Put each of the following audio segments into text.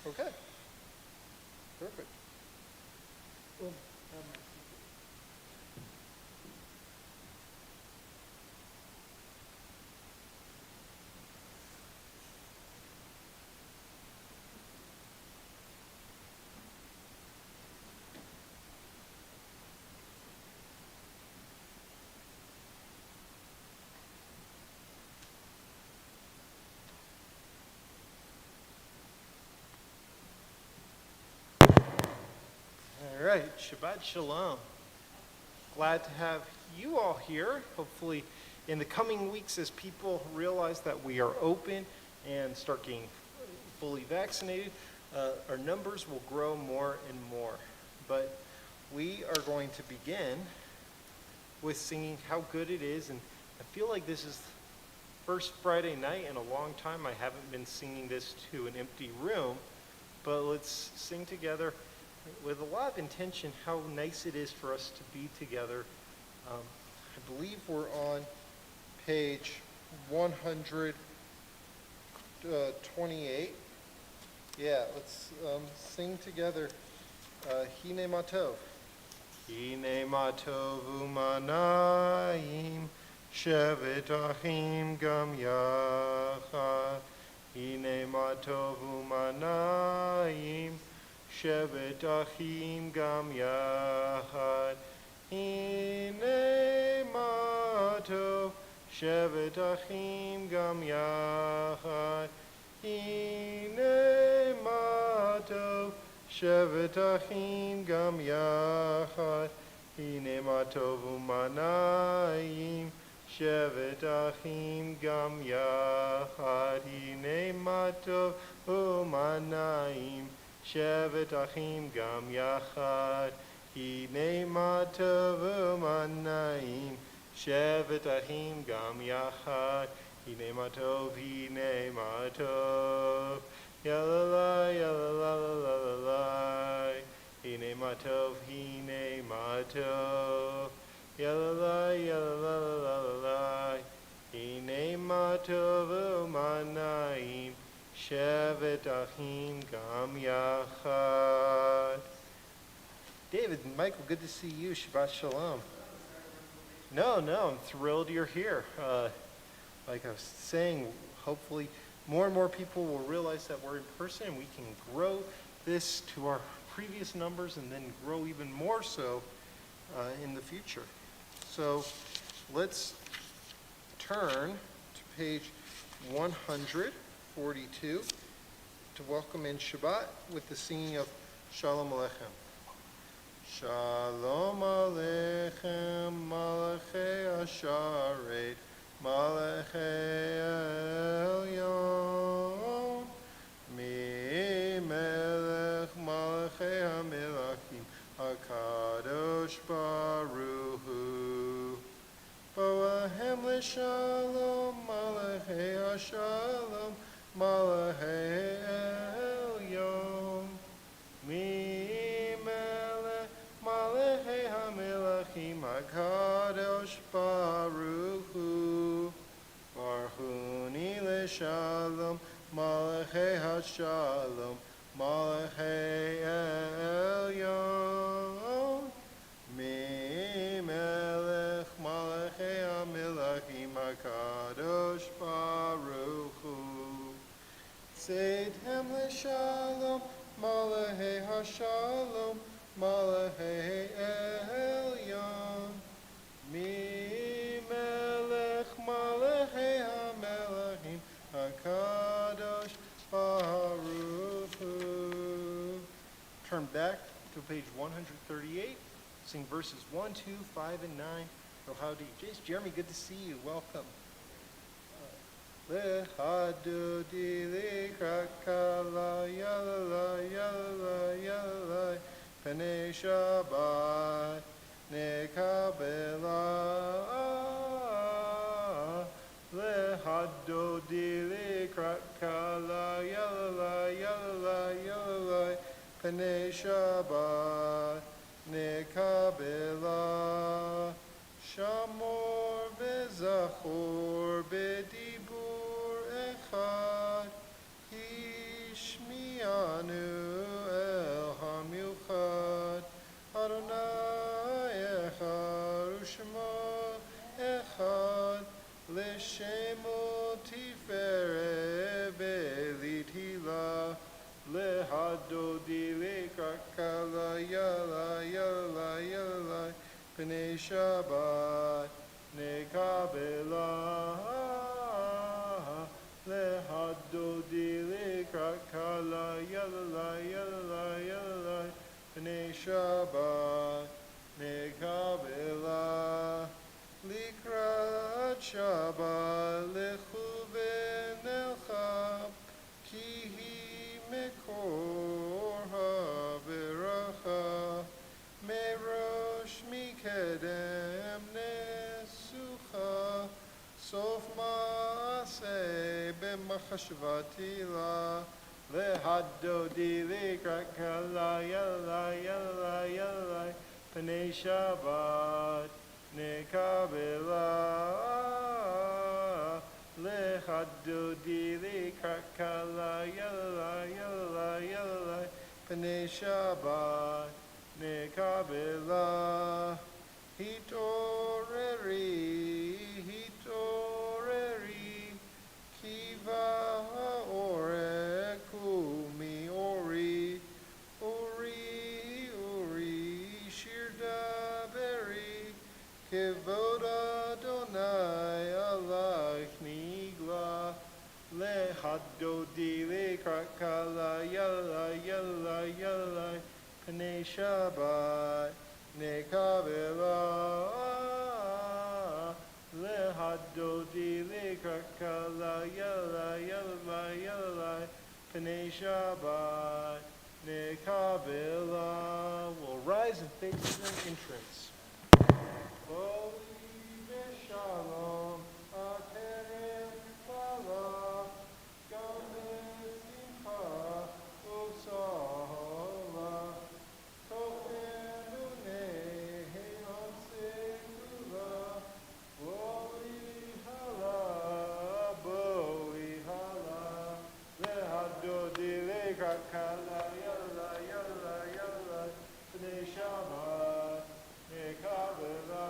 Okay. Perfect. Well, All right. Shabbat Shalom. Glad to have you all here. Hopefully, in the coming weeks, as people realize that we are open and start getting fully vaccinated, our numbers will grow more and more. But we are going to begin with singing How Good It Is. And I feel like this is first Friday night in a long time. I haven't been singing this to an empty room. But let's sing together with a lot of intention how nice it is for us to be together. I believe we're on page 128. Yeah, let's sing together. Hine Matov. Hine Matov umanayim shevet achim gam yachad. Hine Matov umanayim shevet achim gam yachad. Hine matov shevet achim gam yachad. Hine matov shevet achim gam yachad. Hine matov umanayim shevet achim gam yachad. Hine matov umanayim shevet achim gam yachad. Hine matov umanayim shevet achim gam yachad. Hine matov, hine matov. Yalalai, yalalalalai. Hine matov, hine matov. Yalalai, yalalalalai. Hine matov umanayim shevet achim gam yachad. David and Michael, good to see you. Shabbat Shalom. No, I'm thrilled you're here. Like I was saying, hopefully more and more people will realize that we're in person and we can grow this to our previous numbers and then grow even more so in the future. So let's turn to page 142 to welcome in Shabbat with the singing of Shalom Aleichem. Shalom Aleichem, Malachei Asharet, Malachei Elyon, Mi Melech Malachei HaMelachim, HaKadosh Baruch Hu. Boahem L'Shalom, Malachei HaShalom, Malachei Elyon, Mi Melech Malachei HaMelachim, HaKadosh Baruch Hu. Barhuni L'Shalom, Malachei HaShalom, Malachei Elyon, Mi Melech Malachei HaMelachim, HaKadosh Baruch Hu. Tzedhem L'Shalom, Malachei HaShalom, Malachei Elyon, Mi Melech Malachei HaMelachim, HaKadosh Baruch Hu. Turn back to page 138. Sing verses 1, 2, 5, and 9. Oh, howdy. Jace, Jeremy, good to see you. Welcome. Lechadudi likrakala yalala yalala yalala Penei Shabbat nekabela Lechadudi likrakala yalala yalala yalala Penei Shabbat nekabela Shamor v'zachor b'dibur echad Hishmianu Shemo tiferet belitila lehadodi lekakala yala yala yala pnei Shabbat nekabela lehadodi lekakala yala yala yala pnei Shabbat nekabela Likrat Shabbat lechu v'nelcha ki hi mekor ha'veracha merosh mikedem nesucha sof ma'aseh b'machashvati la lehadodi likrat kala yala yala yala pnei Shabbat nekabela lehadodi likakala yala yala yala pnei Shabbat nekabela hitoreri kiva haorek kumi ori shir daveri Kevod Adonai Alach Nigla Lehadodi Lekrakala Yala Yala Yala Pnei Shabbat Nekavela Lehadodi Lekrakala Yala Yala Yala Pnei Shabbat Nekavela. We'll rise and face the entrance. Shalom, Akerem Kala, Gambesimcha, Osala, Tochenune, Heinon Sekula, Boli Hala, Lehadodi Lekakala, Yalla, Yalla, Yalla, Pnei Shabbat, Nekavela.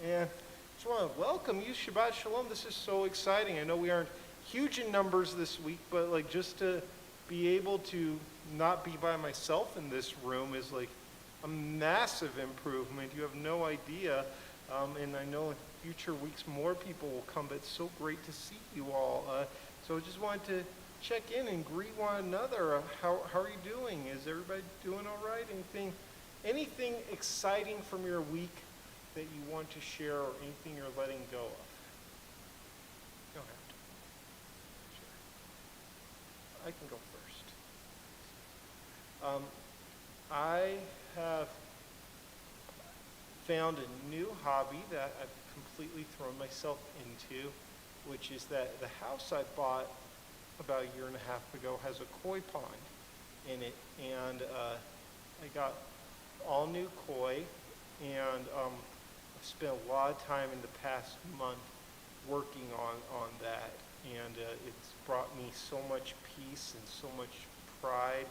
And just want to welcome you, Shabbat Shalom. This is so exciting. I know we aren't huge in numbers this week, but like just to be able to not be by myself in this room is like a massive improvement. You have no idea. And I know in future weeks more people will come, but it's so great to see you all. So I just wanted to check in and greet one another. How are you doing? Is everybody doing all right? Anything exciting from your week that you want to share, or anything you're letting go of? Go ahead. Sure. I can go first. I have found a new hobby that I've completely thrown myself into, which is that the house I bought about a year and a half ago has a koi pond in it, and I got all new koi, and I've spent a lot of time in the past month working on that, and it's brought me so much peace and so much pride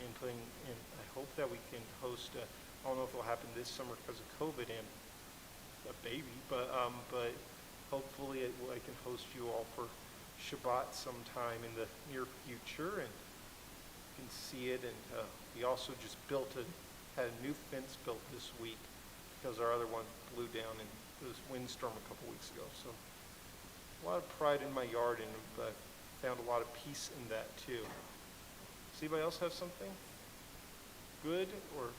in putting in. I hope that we can host I don't know if it'll happen this summer because of COVID and a baby, but hopefully I can host you all for Shabbat sometime in the near future, and you can see it. And we also just had a new fence built this week because our other one blew down in this windstorm a couple weeks ago. So a lot of pride in my yard, and found a lot of peace in that too. Does anybody else have something good? Or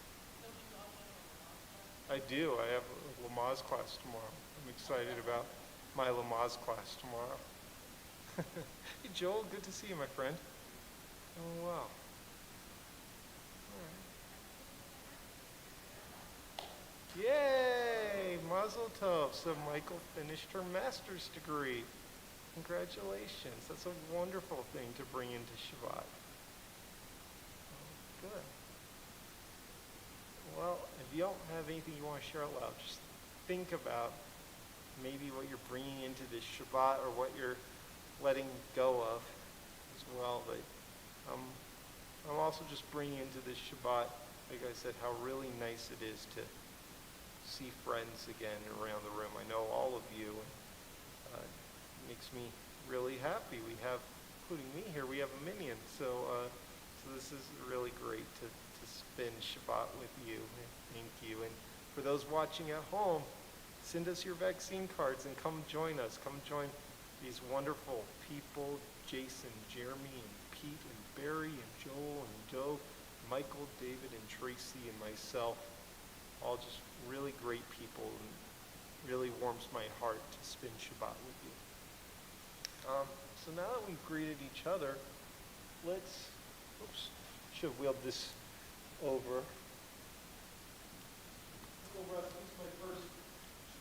I do. I have a Lamaze class tomorrow. I'm excited about my Lamaze class tomorrow. Hey Joel, good to see you, my friend. Oh wow. All right. Yay! Mazel tov. So Michael finished her master's degree. Congratulations. That's a wonderful thing to bring into Shabbat. Oh, good. Well, if you don't have anything you want to share out loud, just think about maybe what you're bringing into this Shabbat, or what you're letting go of as well. But I'm also just bringing into this Shabbat, like I said, how really nice it is to see friends again around the room. I know all of you, and it makes me really happy. We have, including me here, we have a minion. So this is really great to spend Shabbat with you. Thank you. And for those watching at home, send us your vaccine cards and come join us. Come join these wonderful people, Jason, Jeremy, and Pete, and Barry, and Joel, and Joe, Michael, David, and Tracy, and myself. All just really great people, and really warms my heart to spend Shabbat with you. So now that we've greeted each other, should have wheeled this over. This is my first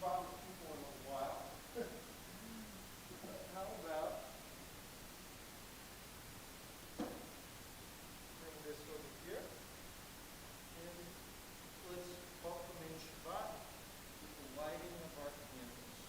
Shabbat with people in a while. How about bring this over here, and let's welcome in Shabbat with the lighting of our candles.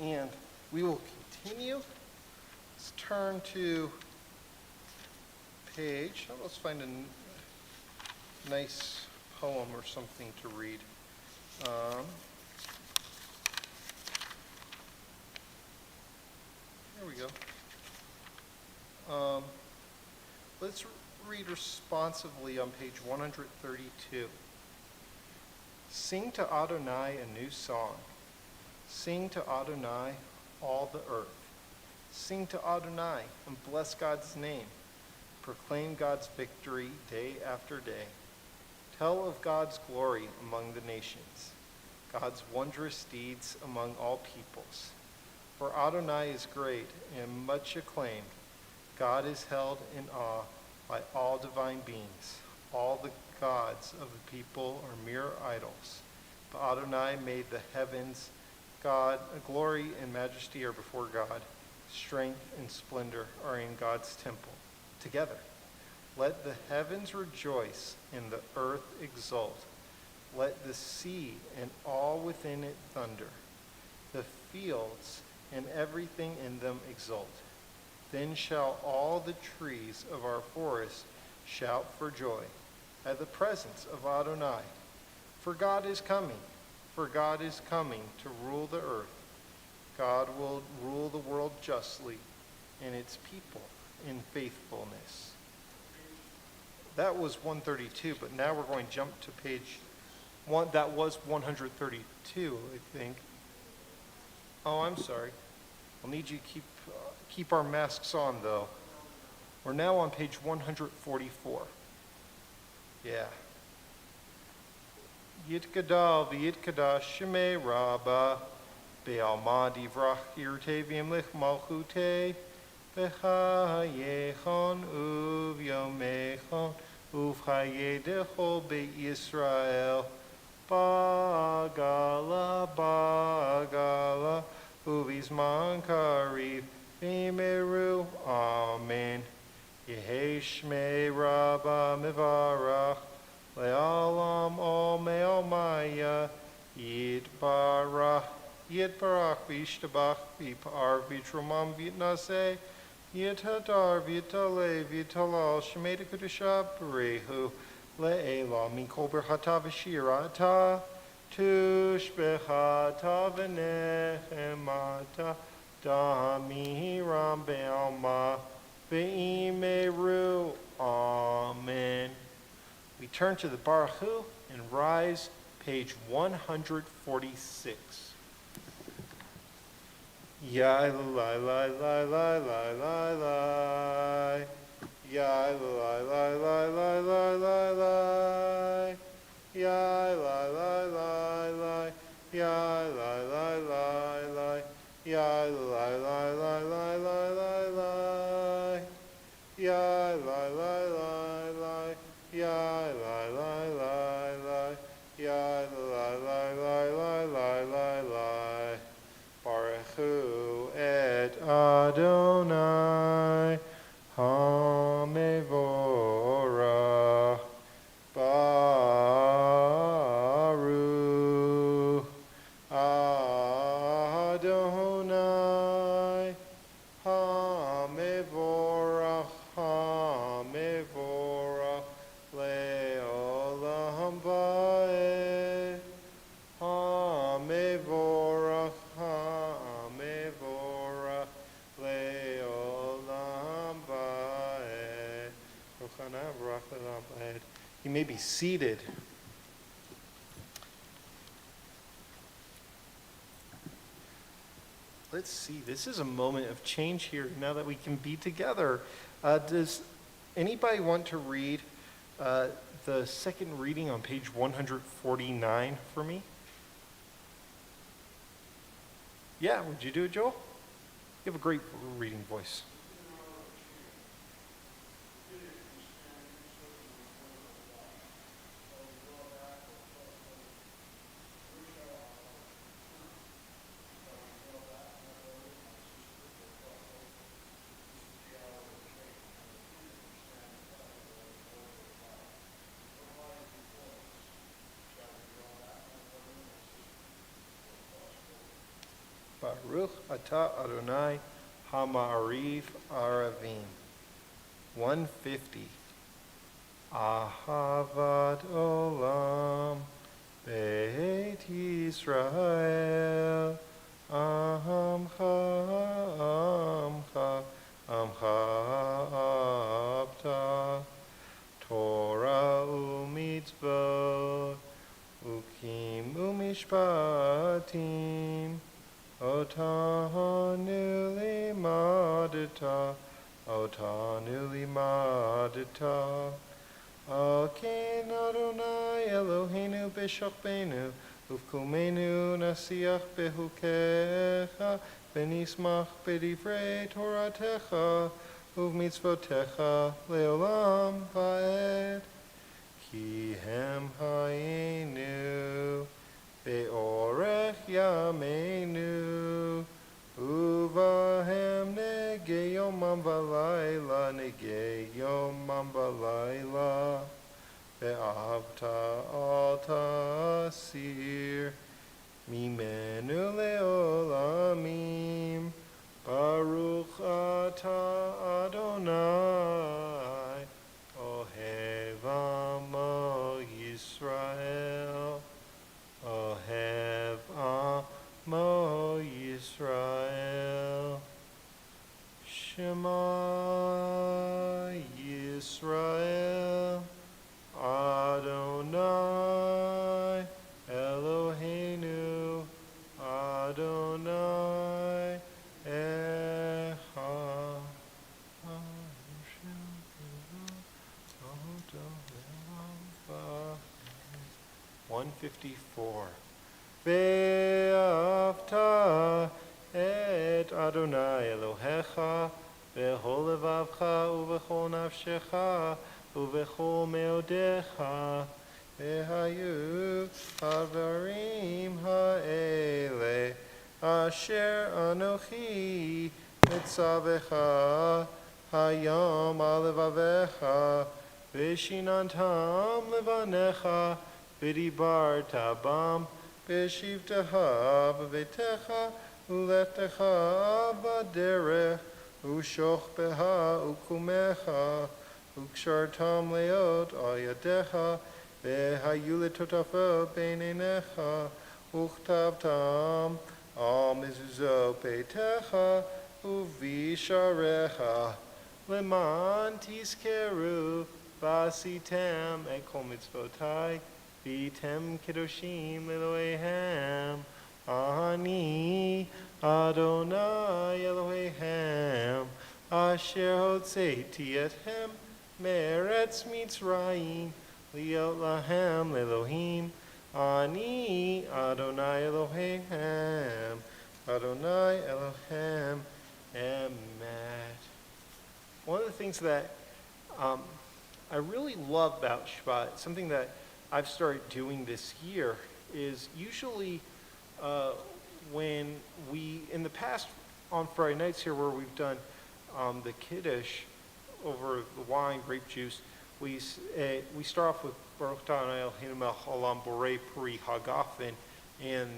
And we will continue. Let's turn to page. Let's find a nice poem or something to read. Here we go. Let's read responsively on page 132. Sing to Adonai a new song. Sing to Adonai, all the earth. Sing to Adonai and bless God's name. Proclaim God's victory day after day. Tell of God's glory among the nations, God's wondrous deeds among all peoples. For Adonai is great and much acclaimed. God is held in awe by all divine beings. All the gods of the people are mere idols. But Adonai made the heavens. God, glory and majesty are before God. Strength and splendor are in God's temple. Together, let the heavens rejoice and the earth exult. Let the sea and all within it thunder. The fields and everything in them exult. Then shall all the trees of our forest shout for joy at the presence of Adonai. For God is coming. For God is coming to rule the earth. God will rule the world justly and its people in faithfulness. That was 132, but now we're going to jump to page 1. That was 132, I think. Oh, I'm sorry. I'll need you to keep our masks on, though. We're now on page 144. Yeah. Yitkada v'yitkada shemei rabba be'alma divrach yirte v'yimlich malchute v'chayechon uvyomechon uvchayedecho be'Yisrael bagala uvizman kariv v'meru amen Yehei shmei rabba mivarach Le'alam ol me'almaya Yitbarach V'ishtabach V'par V'trumam V'itnaseh Yithadar V'itale V'talal Shemei Kedusha Berehu Le'ela Min Kol Berchata V'shirata Tushbechata v'nechemata damihiram be'alma ve'imeru. Amen. We turn to the Baruch Hu and rise, page 146. Ya la la la la la la la. Ya la la la la la la la. Ya la la la la. Ya la la la la. Ya la la la la la la. Ya la la la la. Ya la la la la. Ya la la la la la la. Baruch Hu et Adonai HaMevorach. Baruch Adonai HaMevorach HaMevorach Le'olam Va'ed. HaMevorach HaMevorach Le'olam Va'ed. Rochana Baruch Le'olam Va'ed. You may be seated. Let's see, this is a moment of change here now that we can be together. Does anybody want to read the second reading on page 149 for me? Yeah, would you do it, Joel? You have a great reading voice. Baruch atah Adonai Hama'ariv Aravim. 150. Ahavat Olam Beit Yisrael Amcha Abta Torah u'mitzvot ukim u'mishpatim Otanu limadita. Aken Adonai Eloheinu b'shachbenu, uvkumenu nasiach behukecha, v'nismach b'divrei Toratecha, uvmitzvotecha leolam va'ed. Ki hem hayenu be'orech yameinu, uvahem negei yomam v'layla, negei yomam v'layla, ve'avta al tasir, mimenu le'olamim, Baruch atah Adonai, ohev amo Yisrael, ohev amo Yisrael. Shema Yisrael, Adonai Eloheinu, Adonai Echad. 154. Ve'avta et Adonai Elohecha b'chol levavcha u'b'chol nafshecha u'b'chol meodecha ve'hayu havarim ha'ele asher anochi mitzavecha hayom alevavecha v'shinantam levanecha v'dibarta bam v'shivtecha b'vetecha u'lechtecha b'derech u'shochbeha u'kumecha u'kshartam leot al yadecha והיו לטוטפות בין עיניך, וכתבתם על מזוזות ביתך ובשעריך, למען תזכרו ועשיתם את כל מצוותי, והייתם קדושים לאלוהיהם. אני אדוני אלוהיהם, אשר הוצאתי אתכם מארץ מצרים, להיות להם לאלוהים. אני אדוני אלוהיהם, Adonai Elohim Emet. One of the things that I really love about Shabbat, something that I've started doing this year, is usually when we, in the past on Friday nights here where we've done the Kiddush over the wine, grape juice, we start off with Baruch Adonai Eloheinu melech haolam borei peri hagafen, and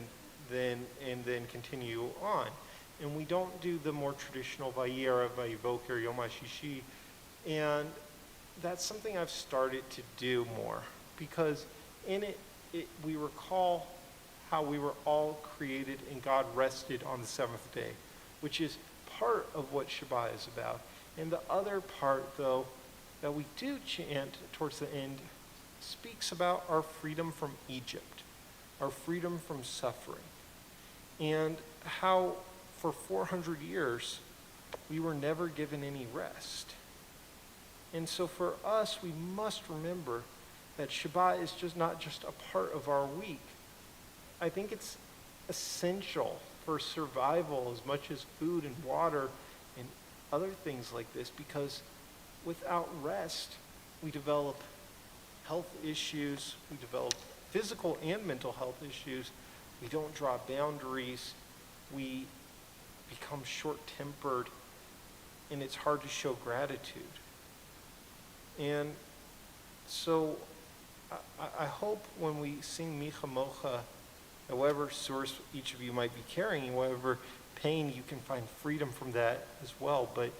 then continue on. And we don't do the more traditional Vayera, Vayivoker, Yom HaShishi. And that's something I've started to do more, because in it we recall how we were all created and God rested on the seventh day, which is part of what Shabbat is about. And the other part, though, that we do chant towards the end speaks about our freedom from Egypt, our freedom from suffering, and how for 400 years we were never given any rest. And so for us, we must remember that Shabbat is just not just a part of our week. I think it's essential for survival as much as food and water and other things like this, because without rest, we develop health issues, we develop physical and mental health issues, we don't draw boundaries, we become short-tempered, and it's hard to show gratitude. And so I hope when we sing Micha Mocha, whatever source each of you might be carrying, whatever pain, you can find freedom from that as well, but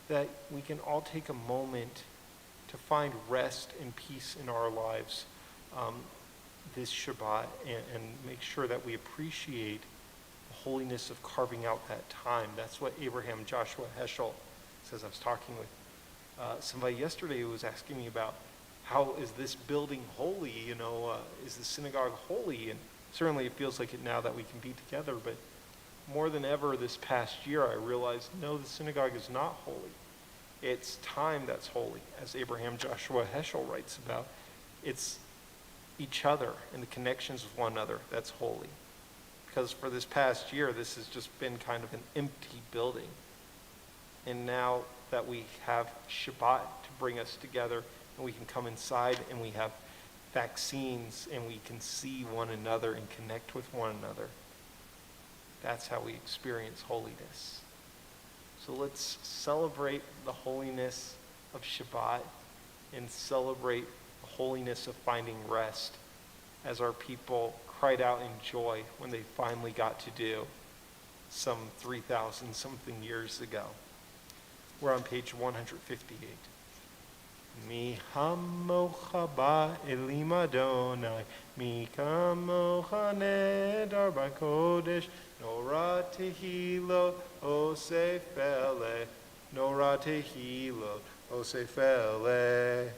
that we can all take a moment to find rest and peace in our lives this Shabbat, and make sure that we appreciate the holiness of carving out that time. That's what Abraham Joshua Heschel says. I was talking with somebody yesterday who was asking me about how is this building holy, is the synagogue holy? And certainly it feels like it now that we can be together, but more than ever this past year I realized, no, the synagogue is not holy. It's time that's holy, as Abraham Joshua Heschel writes about. It's each other and the connections with one another that's holy. Because for this past year, this has just been kind of an empty building. And now that we have Shabbat to bring us together, and we can come inside and we have vaccines and we can see one another and connect with one another, that's how we experience holiness. So let's celebrate the holiness of Shabbat and celebrate the holiness of finding rest, as our people cried out in joy when they finally got to do some 3,000 something years ago. We're on page 158. Mi hamocha ba'elim Adonai, mi kamocha nedar b'kodesh, Nora tehilo osefele, Nora tehilo osefele.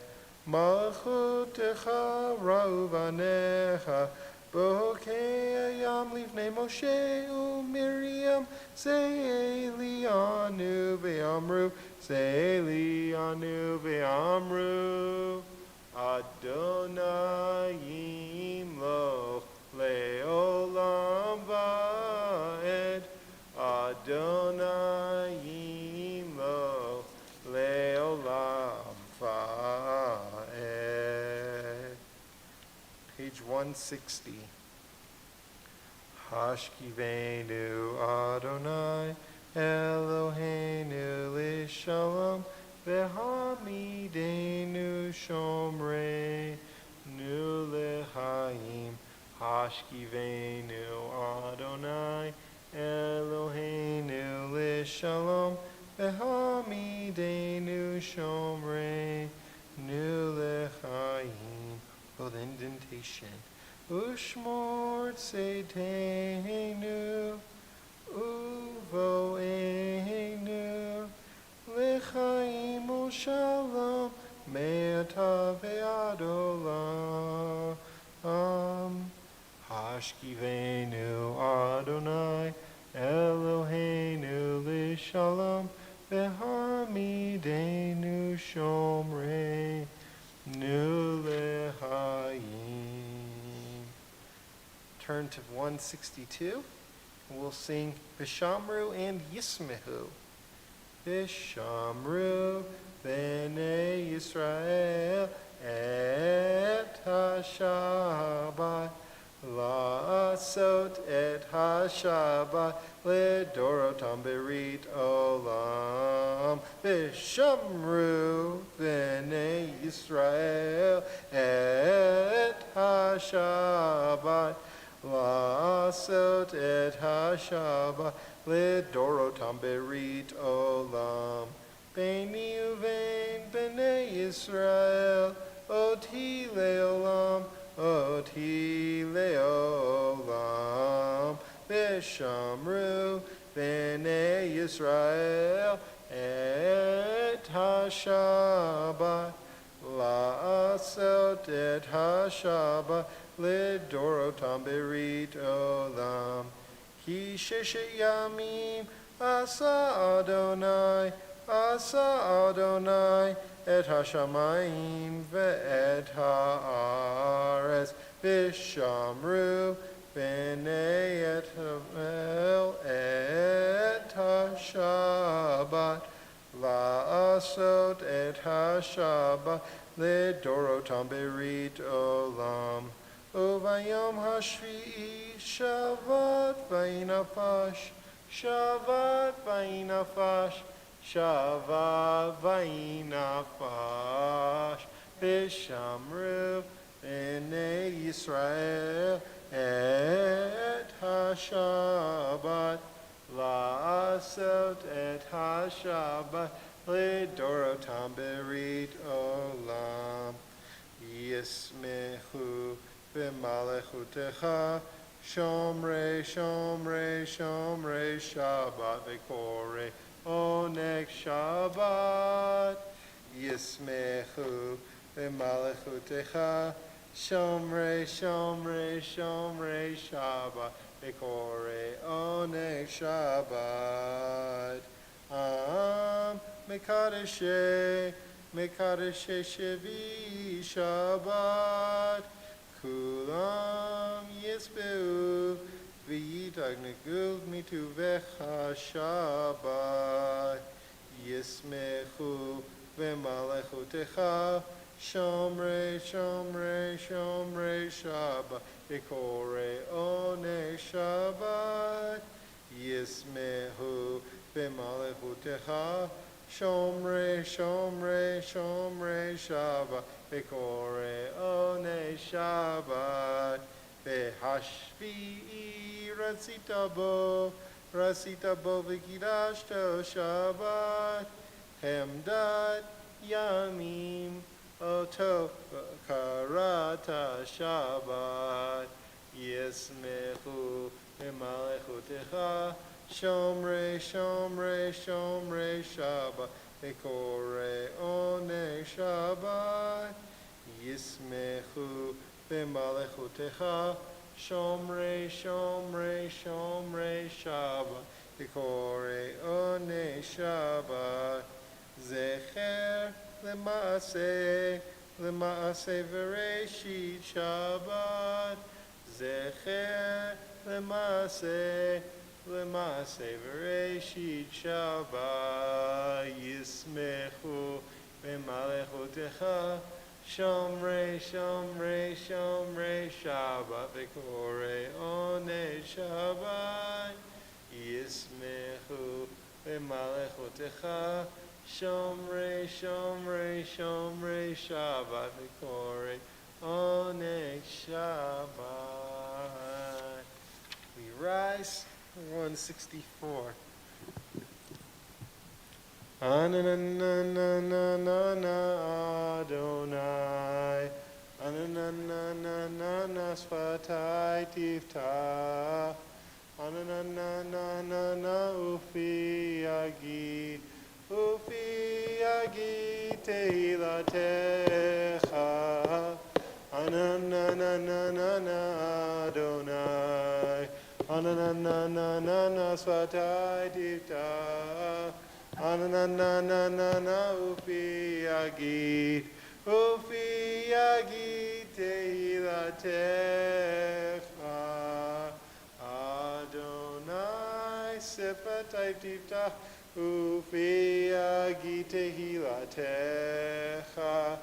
Malchutecha ra'uvanecha, Bohokei yam livnei Moshe u'Miriam, Ze'elianu ve'amru, Ze'elianu ve'amru, Adonai yimloch le'olam va'ed, Adonai yimloch le'olam va'ed. Page 160. Hashkivenu Adonai Eloheinu lishalom, V'hamidenu shomreinu lechaim. Hashkivenu Adonai Eloheinu lishalom, V'hamidenu shomreinu lechaim. with indentation. Ushmor tzedeinu, uvoenu, lechaim u'shalom, me'ata ve'ad olam. Hashkivenu Adonai, Eloheinu l'shalom, ve'hamidenu shomreinu l'chaim. Turn to 162. We'll sing Vishamru and Yismehu. Vishamru b'nei Yisrael et ha-Shabbat, la'asot et ha-Shabbat ledorotam berit olam. Vishamru b'nei Yisrael et ha-Shabbat, la'asot et ha-Shabbat ledorotam berit olam. Beini uvein b'nei Yisrael oti leolam, oti leolam. Vishamru b'nei Yisrael et ha-Shabbat, la'asot et ha-Shabbat ledorotam berit olam. Ki sheshet yamim asa Adonai et hashamayim ve'et ha'aretz. Vishamru b'nei et havel et ha-Shabbat, la'asot et ha-Shabbat ledorotam berit olam. Uvayom hashvi'i Shabbat vayinafash, Shabbat vayinafash, Shabbat vayinafash. Vishamru b'nei Yisrael et ha-Shabbat, la'asot et ha-Shabbat ledorotam berit olam. Yismehu b'malechutecha, shomrei, shomrei, shomrei Shabbat, v'korei onek Shabbat. Yismehu b'malechutecha, shomrei, shomrei, shomrei Shabbat, v'korei onek Shabbat. Mekadeshei, mekadeshei shevi Shabbat, kulam yisbeu, v'yitagneguv mituvecha Shabbat. Yismechu v'malechutecha, shomrei, shomrei, shomrei Shabbat, v'korei onei Shabbat. Yismehu v'malechutecha, shomrei, shomrei, shomrei Shabbat, v'korei onei Shabbat. V'hashvi'i rasita bo v'kidashto Shabbat, hemdat yamim oto karata Shabbat. Yismechu v'malechutecha, shomrei, shomrei, shomrei Shabbat, v'korei onei Shabbat. Yismechu v'malechutecha, shomrei, shomrei, shomrei Shabbat, v'korei onei Shabbat. Zecher lema'aseh, lema'aseh v'reishit Shabbat. Zecher lema'aseh, lema'aseh v'reishit Shabbat. Yismechu v'malechutecha, shomrei, shomrei, shomrei Shabbat, v'korei onei Shabbat. Yismechu v'malechutecha, shomrei, shomrei, shomrei Shabbat, v'korei onei Shabbat. We rise. 164. Ananana Adonai, Ananana svatai tifta. Ananana ufi agi. Ufi agi tehilatecha. Ananana Adonai. Ananana svatai tifta. Ananana ufi agi. Ufi agi tehilatecha. Adonai sifatai tifta. Ufi agi tehilatecha.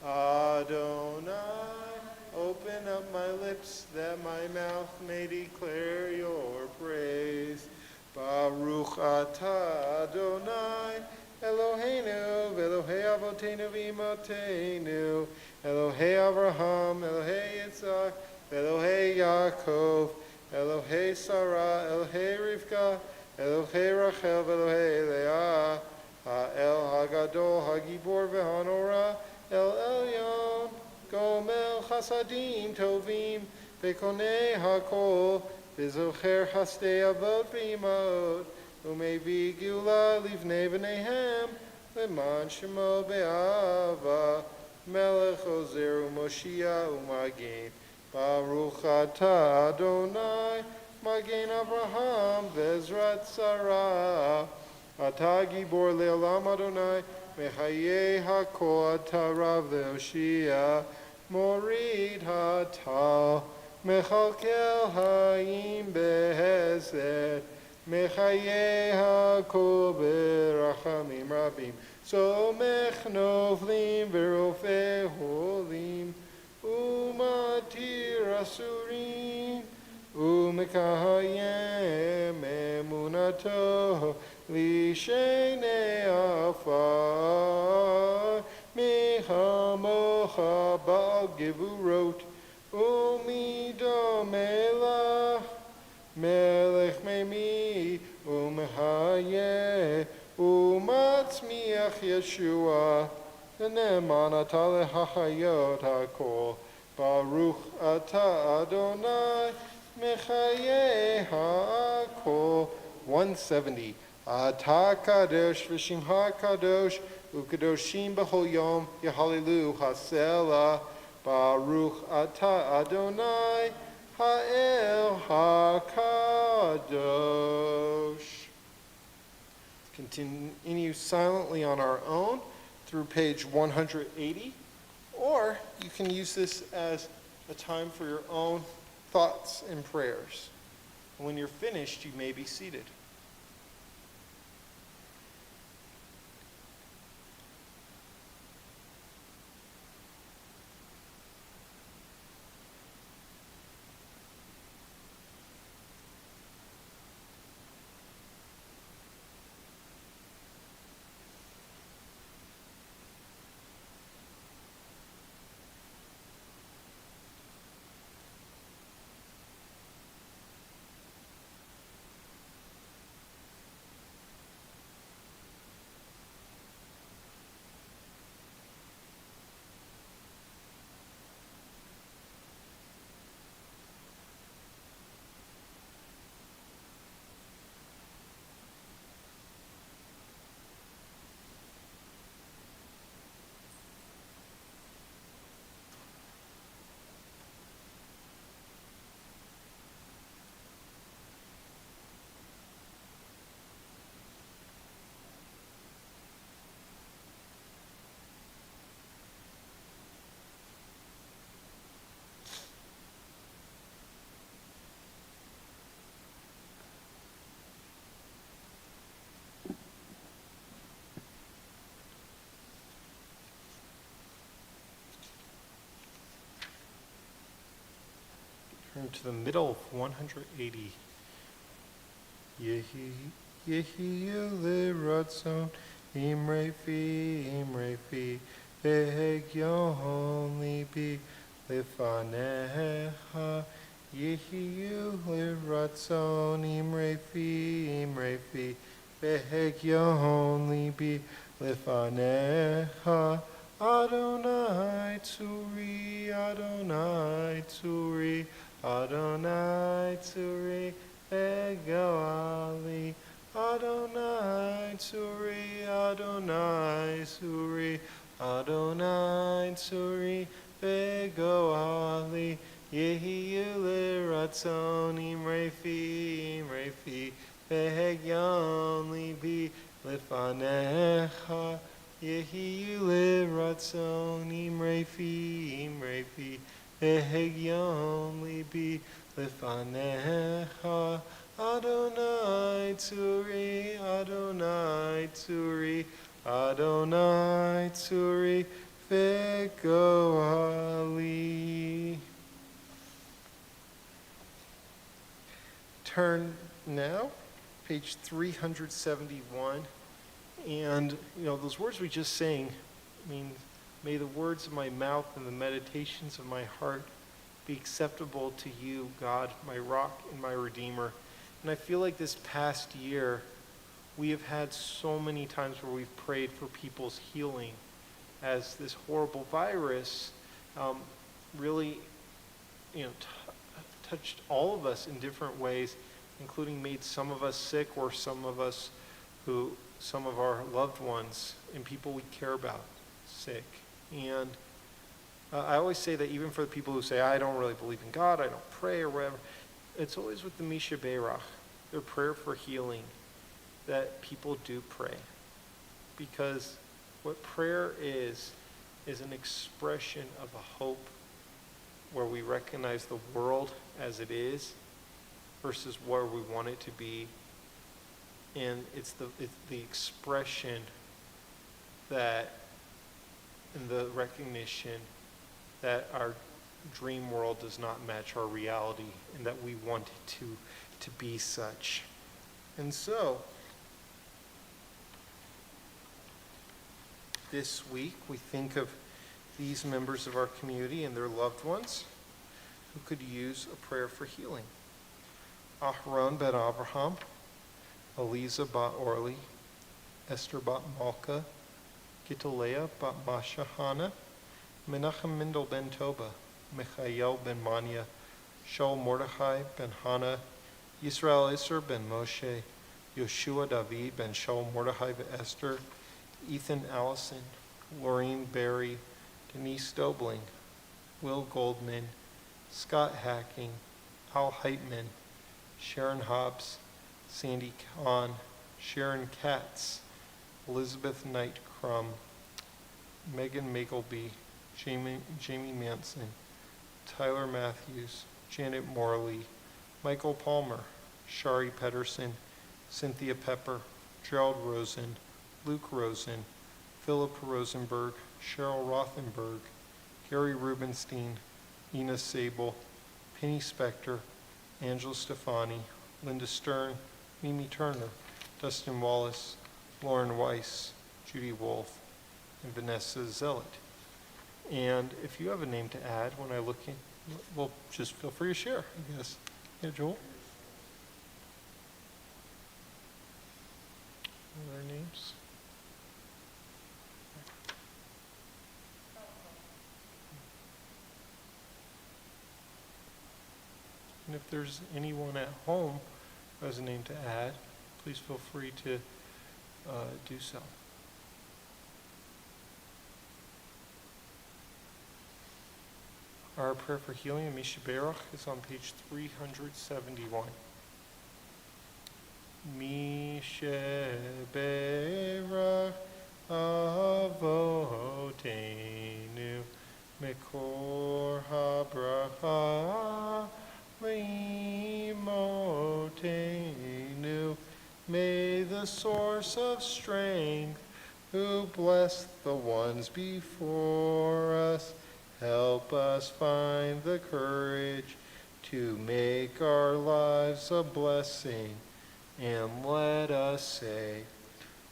Adonai, open up my lips that my mouth may declare your praise. Baruch atah Adonai, Eloheinu, Elohei Avotenu v'Imotenu, Elohei Avraham, Elohei Yitzhak, Elohei Yaakov, Elohei Sarah, Elohei Rivka, Elohei Rachel, Elohei Leah, Ha'el Hagadol, Hagibor v'Hanora, El Elyon, Gomel Chasadim Tovim, Vekonei Hakol, Vizocher Hasdei Avot V'Imot, Umevi Gula Livnei V'Nehem, Leman Shemo Be'ava, Melech Ozer U'Moshia U'Magen, Baruch Atah Adonai, Magen Avraham, Vezrat Sarah, Atah Gibor Le'olam Adonai, Mechaye hakol atarav leoshia, morid hatal, mechalkel hayim behesed, mechaye hakol berachamim rabim, somech novlim verofe holim, umatir asurim, umekahayem emunato, Lishene afar, mihamocha ba'al gevurot, umido melech, melech memi, umhaye, umatzmiach Yeshua, v'neman ata lehachayot hakol, Baruch ata Adonai, mechaye ha'akol. 170. Ata kadosh v'shimcha kadosh ukadoshim b'chol yom yahalilu hasela baruch ata Adonai ha'el hakadosh. Continue silently on our own through page 180, or you can use this as a time for your own thoughts and prayers. When you're finished, you may be seated. Turn to the middle of 180. Yehi liratzon imrefi vehegyon libi lefanecha. Yehi liratzon imrefi vehegyon libi lefanecha. Adonai Tzuri, Adonai Tzuri, Adonai Tzuri, Begoali. Adonai Tzuri, Adonai Tzuri, Adonai Tzuri, Begoali. Yehi Ratzon Imrefi, Imrefi, Behegyon Libi, Lefanecha. Yehi Ratzon Imrefi, Imrefi, Behegyon Libi, Lefanecha. Adonai Tzuri, Adonai Tzuri, Adonai Tzuri, Vegoali. Turn now, page 371, and those words we just sang, may the words of my mouth and the meditations of my heart be acceptable to you, God, my rock and my redeemer. And I feel like this past year, we have had so many times where we've prayed for people's healing as this horrible virus really, touched all of us in different ways, including made some of us sick or some of our loved ones and people we care about sick. And I always say that even for the people who say, I don't really believe in God, I don't pray or whatever, it's always with the Misha Beirach, their prayer for healing, that people do pray. Because what prayer is an expression of a hope where we recognize the world as it is versus where we want it to be. And it's the expression that, and the recognition that our dream world does not match our reality and that we want it to be such. And so, this week we think of these members of our community and their loved ones who could use a prayer for healing. Aharon ben Abraham, Eliza bat Orly, Esther bat Malka, Gitaleah bat Mashahana, Menachem Mendel ben Toba, Michael ben Manya, Shaul Mordechai ben Hannah, Yisrael Isser ben Moshe, Yoshua David ben Shaul Mordechai ben Esther, Ethan Allison, Laureen Berry, Denise Dobling, Will Goldman, Scott Hacking, Al Heitman, Sharon Hobbs, Sandy Kahn, Sharon Katz, Elizabeth Knight Crum, Megan Magleby, Jamie Manson, Tyler Matthews, Janet Morley, Michael Palmer, Shari Pedersen, Cynthia Pepper, Gerald Rosen, Luke Rosen, Philip Rosenberg, Cheryl Rothenberg, Gary Rubenstein, Ina Sable, Penny Spector, Angela Stefani, Linda Stern, Mimi Turner, Dustin Wallace, Lauren Weiss, Judy Wolf, and Vanessa Zealot. And if you have a name to add when I look in, well, just feel free to share, I guess. Yeah, Joel? Other names? And if there's anyone at home who has a name to add, please feel free to do so. Our prayer for healing in Misha Beirach is on page 371. Misha Beirach Avoteinu Mekor HaBracha Limotenu. May the source of strength, who blessed the ones before us, help us find the courage to make our lives a blessing, and let us say,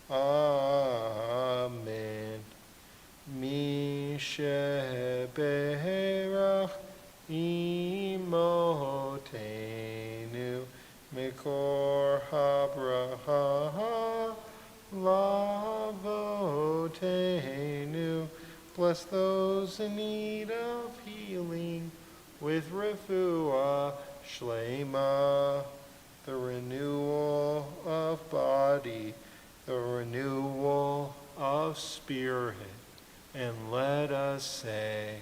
Amen. Misha Beirach Imotenu Mekor HaBracha Lavotenu Bless those in need of healing with refuah shlema, the renewal of body, the renewal of spirit. And let us say,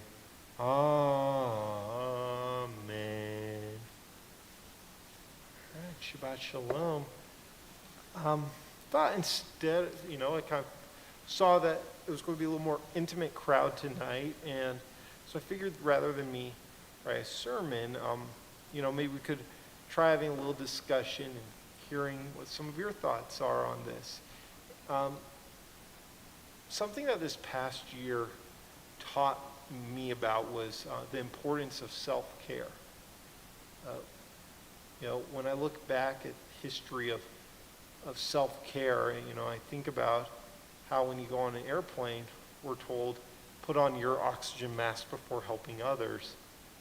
Amen. All right, Shabbat Shalom. Thought instead, I kind of saw that it was going to be a little more intimate crowd tonight, and so I figured rather than me write a sermon, maybe we could try having a little discussion and hearing what some of your thoughts are on this. Something that this past year taught me about was the importance of self-care. When I look back at history of self-care, I think about how when you go on an airplane, we're told, put on your oxygen mask before helping others,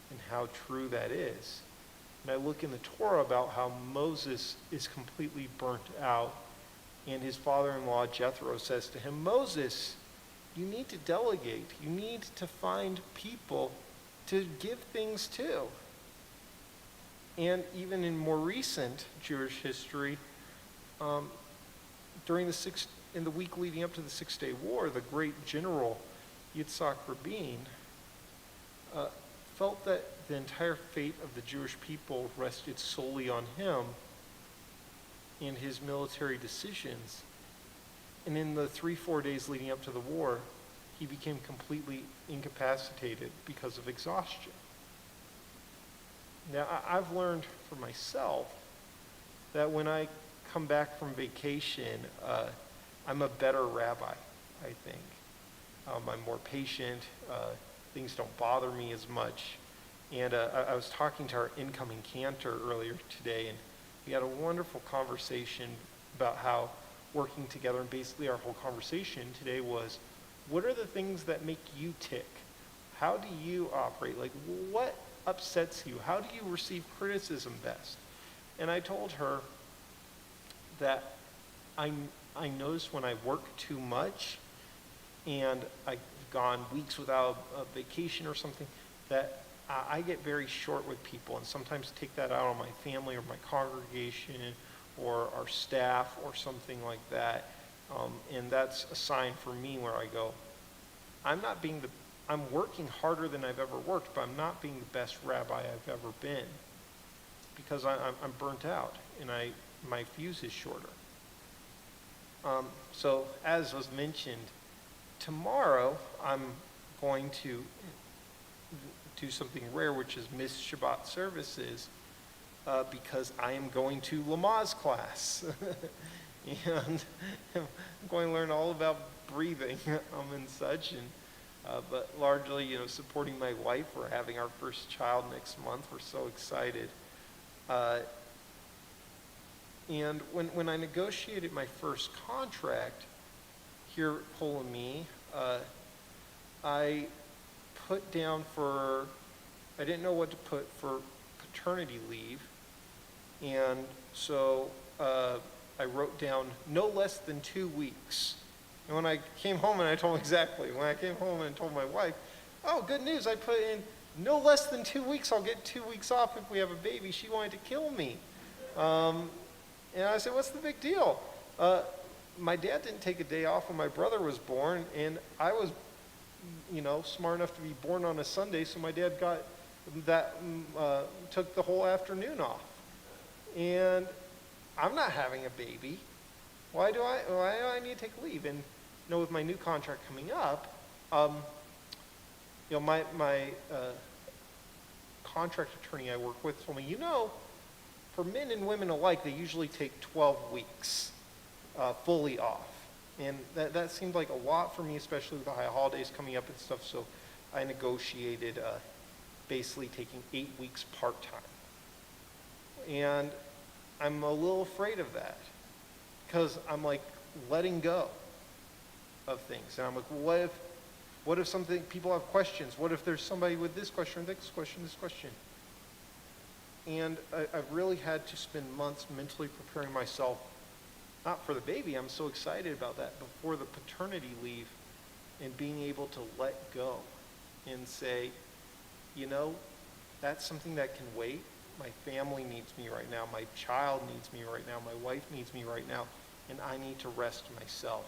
and how true that is. And I look in the Torah about how Moses is completely burnt out, and his father-in-law Jethro says to him, Moses, you need to delegate. You need to find people to give things to. And even in more recent Jewish history, in the week leading up to the Six-Day War, the great general Yitzhak Rabin felt that the entire fate of the Jewish people rested solely on him and his military decisions. And in the 3-4 days leading up to the war, he became completely incapacitated because of exhaustion. Now, I've learned for myself that when I come back from vacation, I'm a better rabbi, I think. I'm more patient. Things don't bother me as much. And I was talking to our incoming cantor earlier today, and we had a wonderful conversation about how working together, and basically our whole conversation today was, what are the things that make you tick? How do you operate? Like, what upsets you? How do you receive criticism best? And I told her that I notice when I work too much and I've gone weeks without a vacation or something, that I get very short with people, and sometimes take that out on my family or my congregation or our staff or something like that. And that's a sign for me where I go, I'm working harder than I've ever worked, but I'm not being the best rabbi I've ever been, because I'm burnt out and my fuse is shorter. So as was mentioned, tomorrow I'm going to do something rare, which is miss Shabbat services, because I am going to Lamaze class. And I'm going to learn all about breathing and such, but largely, supporting my wife. We're having our first child next month. We're so excited. And when I negotiated my first contract here at Polemy, I put down I didn't know what to put for paternity leave, and so I wrote down no less than 2 weeks. And when I came home, and I told exactly, when I came home and told my wife, oh, good news, I put in no less than 2 weeks, I'll get 2 weeks off if we have a baby. She wanted to kill me. And I said, what's the big deal? My dad didn't take a day off when my brother was born, and I was, smart enough to be born on a Sunday, so my dad took the whole afternoon off. And I'm not having a baby. Why do I need to take leave? And with my new contract coming up, my contract attorney I work with told me, for men and women alike, they usually take 12 weeks fully off. And that seemed like a lot for me, especially with the high holidays coming up and stuff. So I negotiated basically taking 8 weeks part-time. And I'm a little afraid of that, because I'm like letting go of things. And I'm like, what if something, people have questions? What if there's somebody with this question, this question? And I've really had to spend months mentally preparing myself, not for the baby, I'm so excited about that, but for the paternity leave, and being able to let go and say, that's something that can wait. My family needs me right now. My child needs me right now. My wife needs me right now. And I need to rest myself.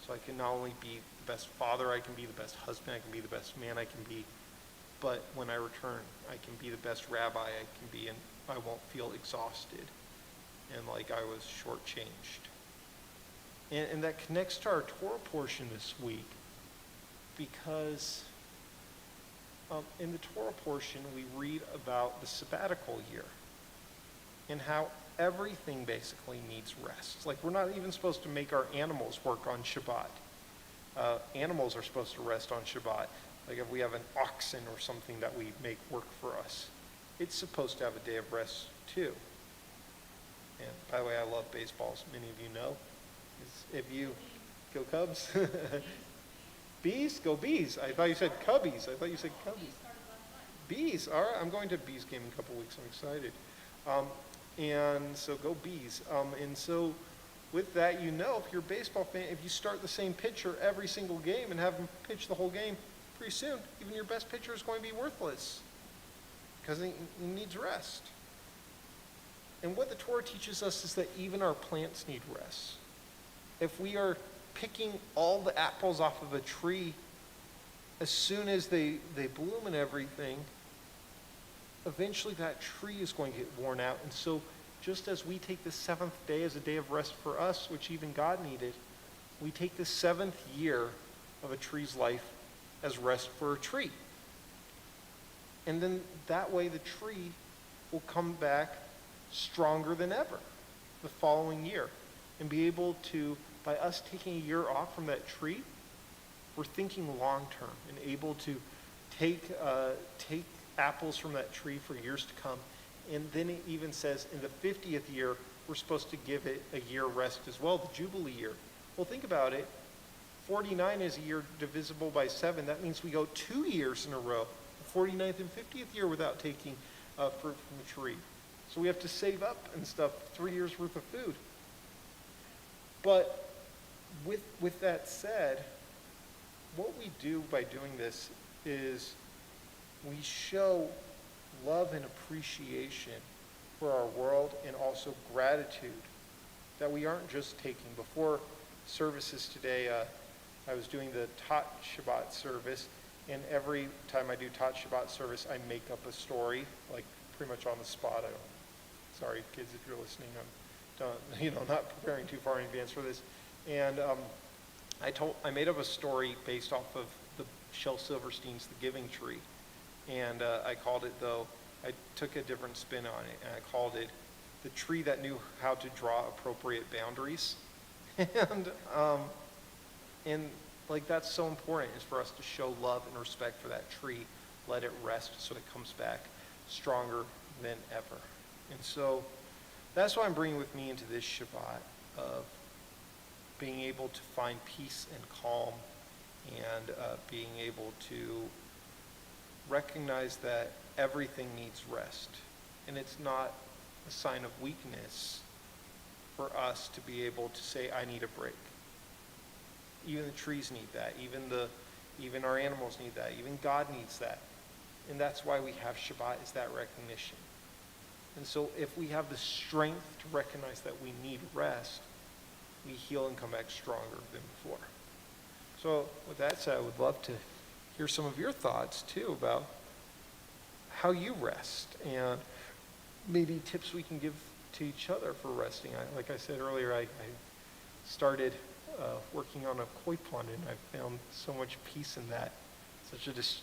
So I can not only be the best father I can be, the best husband I can be, the best man I can be, but when I return, I can be the best rabbi I can be, and I won't feel exhausted and like I was shortchanged. And that connects to our Torah portion this week, because in the Torah portion we read about the sabbatical year and how everything basically needs rest. Like, we're not even supposed to make our animals work on Shabbat. Animals are supposed to rest on Shabbat. Like if we have an oxen or something that we make work for us, it's supposed to have a day of rest too. And by the way, I love baseball, as many of you know. If you go Cubs, Bees, go Bees. I thought you said Cubbies. I thought you said Cubbies. Bees. All right, I'm going to Bees game in a couple weeks. I'm excited. And so go Bees. And so with that, if you're a baseball fan, if you start the same pitcher every single game and have him pitch the whole game, pretty soon, even your best pitcher is going to be worthless because he needs rest. And what the Torah teaches us is that even our plants need rest. If we are picking all the apples off of a tree as soon as they bloom and everything, eventually that tree is going to get worn out. And so just as we take the seventh day as a day of rest for us, which even God needed, we take the seventh year of a tree's life as rest for a tree. And then that way the tree will come back stronger than ever the following year and be able to, by us taking a year off from that tree, we're thinking long term and able to take apples from that tree for years to come. And then it even says in the 50th year, we're supposed to give it a year rest as well, the Jubilee year. Well, think about it. 49 is a year divisible by 7. That means we go 2 years in a row, the 49th and 50th year, without taking fruit from the tree. So we have to save up and stuff, 3 years worth of food. But with that said, what we do by doing this is we show love and appreciation for our world, and also gratitude that we aren't just taking. Before services today, I was doing the Tot Shabbat service, and every time I do Tot Shabbat service, I make up a story, like pretty much on the spot. Sorry, kids, if you're listening, I'm not preparing too far in advance for this. And I made up a story based off of the Shel Silverstein's The Giving Tree. And I called it, though, I took a different spin on it, and I called it The Tree That Knew How to Draw Appropriate Boundaries. And like, that's so important, is for us to show love and respect for that tree, let it rest so it comes back stronger than ever. And so that's why I'm bringing with me into this Shabbat of being able to find peace and calm, and being able to recognize that everything needs rest. And it's not a sign of weakness for us to be able to say, I need a break. Even the trees need that. Even our animals need that. Even God needs that. And that's why we have Shabbat, is that recognition. And so if we have the strength to recognize that we need rest, we heal and come back stronger than before. So with that said, I would love to hear some of your thoughts too about how you rest, and maybe tips we can give to each other for resting. Like I said earlier, I started working on a koi pond, and I found so much peace in that.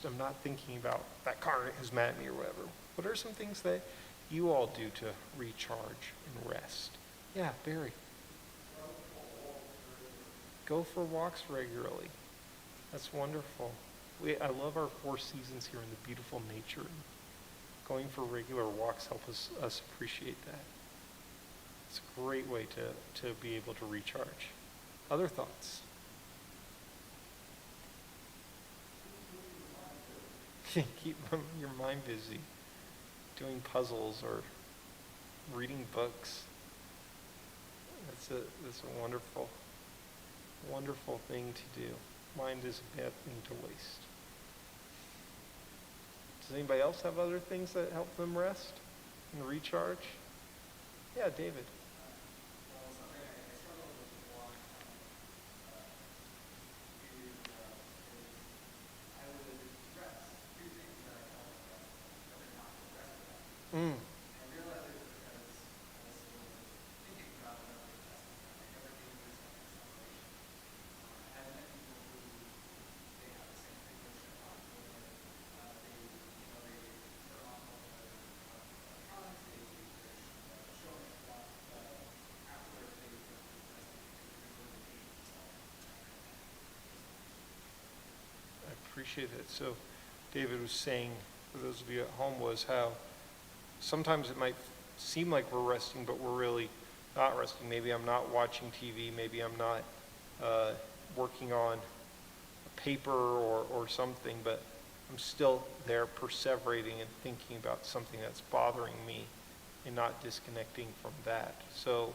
I'm not thinking about that car is mad at me or whatever. What are some things that you all do to recharge and rest? Yeah, Barry. Go for walks regularly. That's wonderful. I love our 4 seasons here in the beautiful nature. Going for regular walks help us appreciate that. It's a great way to be able to recharge. Other thoughts? Keep your mind busy. Doing puzzles or reading books. That's a wonderful thing to do. mind is a bad thing to waste. Does anybody else have other things that help them rest and recharge? Yeah, David. Well, something I struggle with a long time is I would stress two things that I felt that are not the rest of that. Mm. And I realized it was because I was thinking about another investment. I never gave this like acceleration. I have met people who they have the same thing with Shabbat, where they turn off all the electronics, they show up Shabbat, afterwards they turn to the rest because they're going to be I appreciate it. So David was saying, for those of you at home, was how sometimes it might seem like we're resting, but we're really not resting. Maybe I'm not watching TV. Maybe I'm not working on a paper or something, but I'm still there perseverating and thinking about something that's bothering me and not disconnecting from that. So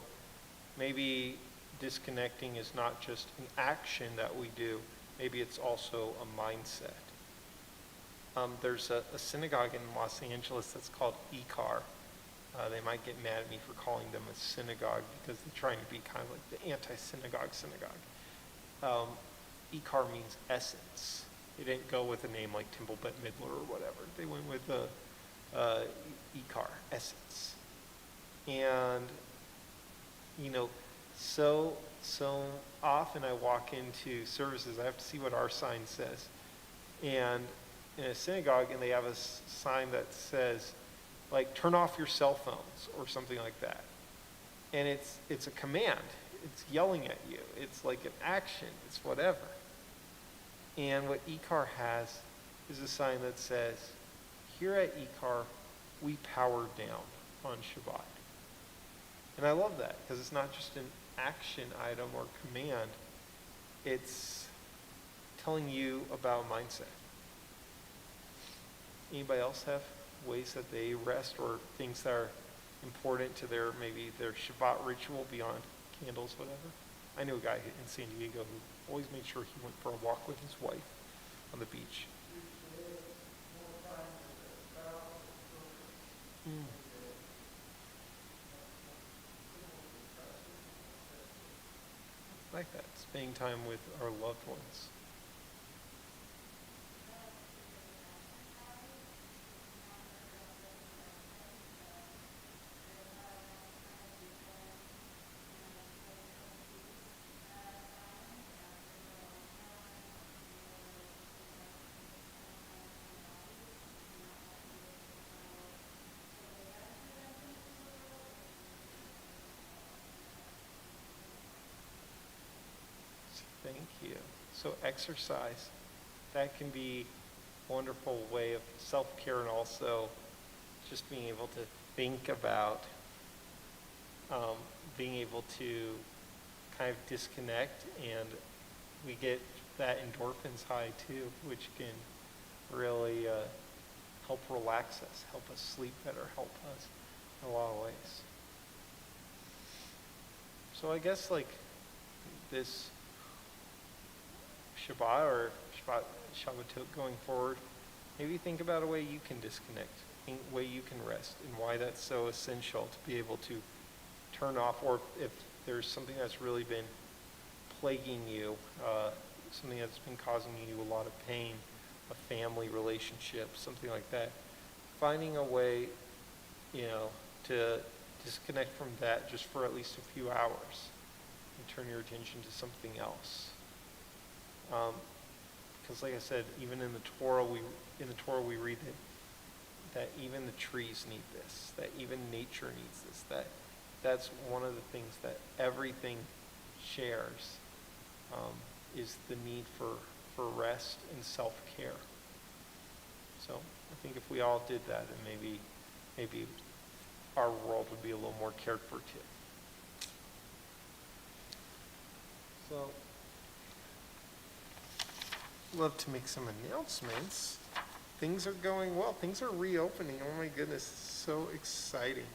maybe disconnecting is not just an action that we do. Maybe it's also a mindset. There's a synagogue in Los Angeles that's called Ikar. They might get mad at me for calling them a synagogue because they're trying to be kind of like the anti-synagogue synagogue. Ikar means essence. They didn't go with a name like Temple Bette Midler or whatever. They went with Ikar, essence. And, so often I walk into services, I have to see what our sign says. And in a synagogue, and they have a sign that says, like, turn off your cell phones or something like that. And it's a command. It's yelling at you. It's like an action. It's whatever. And what Ikar has is a sign that says, here at Ikar, we power down on Shabbat. And I love that because it's not just an action item or command. It's telling you about mindset. Anybody else have ways that they rest or things that are important to maybe their Shabbat ritual beyond candles, whatever? I knew a guy in San Diego who always made sure he went for a walk with his wife on the beach. Mm. Like that, spending time with our loved ones. Thank you. So exercise, that can be a wonderful way of self-care and also just being able to think about being able to kind of disconnect, and we get that endorphins high too, which can really help relax us, help us sleep better, help us in a lot of ways. So I guess like this Shabbat or Shabbatot going forward, maybe think about a way you can disconnect, a way you can rest, and why that's so essential to be able to turn off, or if there's something that's really been plaguing you, something that's been causing you a lot of pain, a family relationship, something like that, finding a way, to disconnect from that just for at least a few hours and turn your attention to something else. Because like I said, even in the Torah we read that even the trees need this, that even nature needs this, that's one of the things that everything shares, is the need for rest and self-care. So I think if we all did that, then maybe our world would be a little more cared for too. So love to make some announcements. Things are going well. Things are reopening. Oh my goodness, so exciting.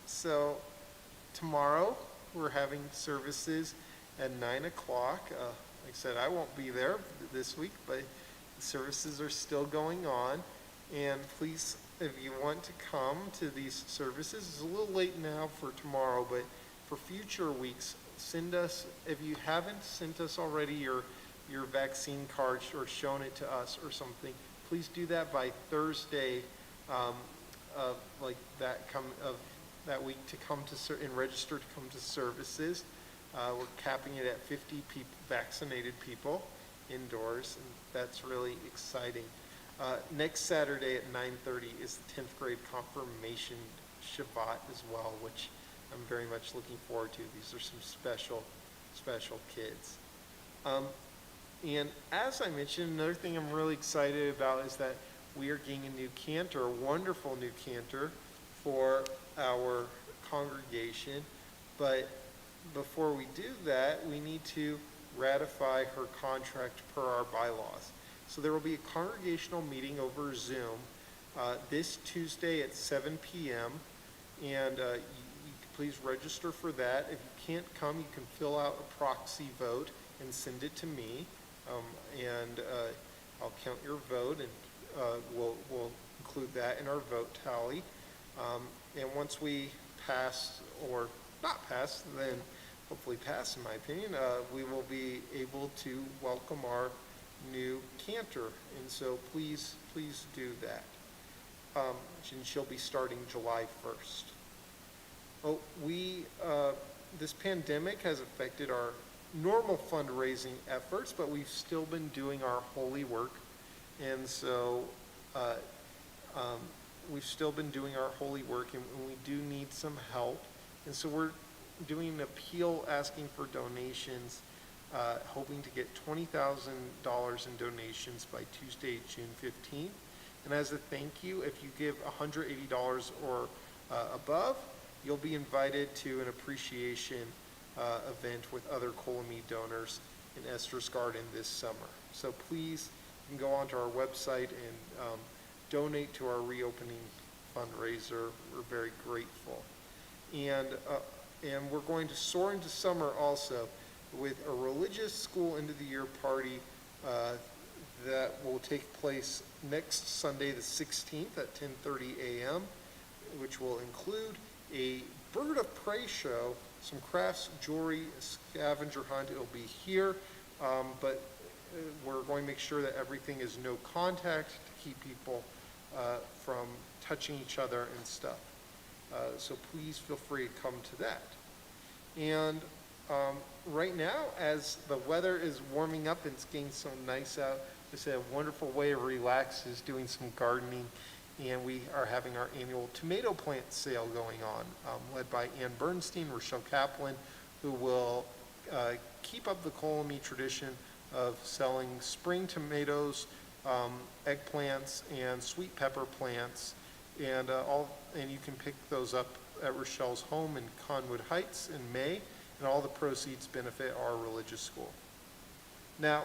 So tomorrow we're having services at 9 o'clock. Like I said, I won't be there this week, but services are still going on. And please, if you want to come to these services, it's a little late now for tomorrow, but for future weeks, send us, if you haven't sent us already your vaccine card or shown it to us or something, please do that by Thursday of that week to come to and register to come to services. We're capping it at 50 vaccinated people indoors, and that's really exciting. Next Saturday at 9:30 is the 10th grade confirmation Shabbat as well, which I'm very much looking forward to. These are some special kids. And as I mentioned, another thing I'm really excited about is that we are getting a new cantor, a wonderful new cantor for our congregation. But before we do that, we need to ratify her contract per our bylaws. So there will be a congregational meeting over Zoom this Tuesday at 7 p.m. And you can please register for that. If you can't come, you can fill out a proxy vote and send it to me. And I'll count your vote, and we'll include that in our vote tally. And once we pass, or not pass, then hopefully pass in my opinion, we will be able to welcome our new cantor. And so please do that. And she'll be starting July 1st. Oh, this pandemic has affected our normal fundraising efforts, but we've still been doing our holy work. And so we've still been doing our holy work, and we do need some help. And so we're doing an appeal asking for donations, hoping to get $20,000 in donations by Tuesday, June 15th. And as a thank you, if you give $180 or above, you'll be invited to an appreciation event with other Colony donors in Esther's Garden this summer. So please, you can go onto our website and donate to our reopening fundraiser. We're very grateful. And we're going to soar into summer also with a religious school end of the year party that will take place next Sunday the 16th at 10:30 a.m., which will include a Bird of Prey show, some crafts, jewelry, a scavenger hunt. It'll be here, but we're going to make sure that everything is no contact to keep people from touching each other and stuff. So please feel free to come to that. And right now, as the weather is warming up and it's getting so nice out, it's a wonderful way to relax is doing some gardening. And we are having our annual tomato plant sale going on, led by Ann Bernstein, Rochelle Kaplan, who will keep up the Colony tradition of selling spring tomatoes, eggplants, and sweet pepper plants, and you can pick those up at Rochelle's home in Conwood Heights in May, and all the proceeds benefit our religious school. Now,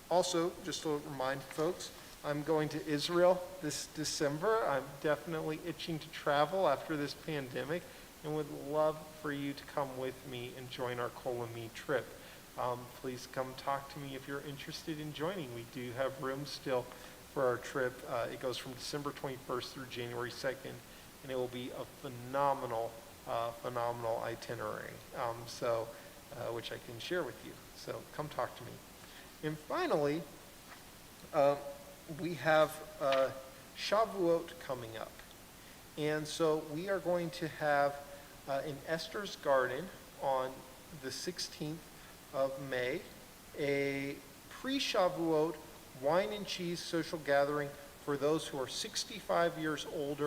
also, just to remind folks, I'm going to Israel this December. I'm definitely itching to travel after this pandemic and would love for you to come with me and join our Kolami trip. Please come talk to me if you're interested in joining. We do have room still for our trip. It goes from December 21st through January 2nd, and it will be a phenomenal itinerary, which I can share with you. So come talk to me. And finally, we have Shavuot coming up. And so we are going to have in Esther's Garden on the 16th of May, a pre-Shavuot wine and cheese social gathering for those who are 65 years old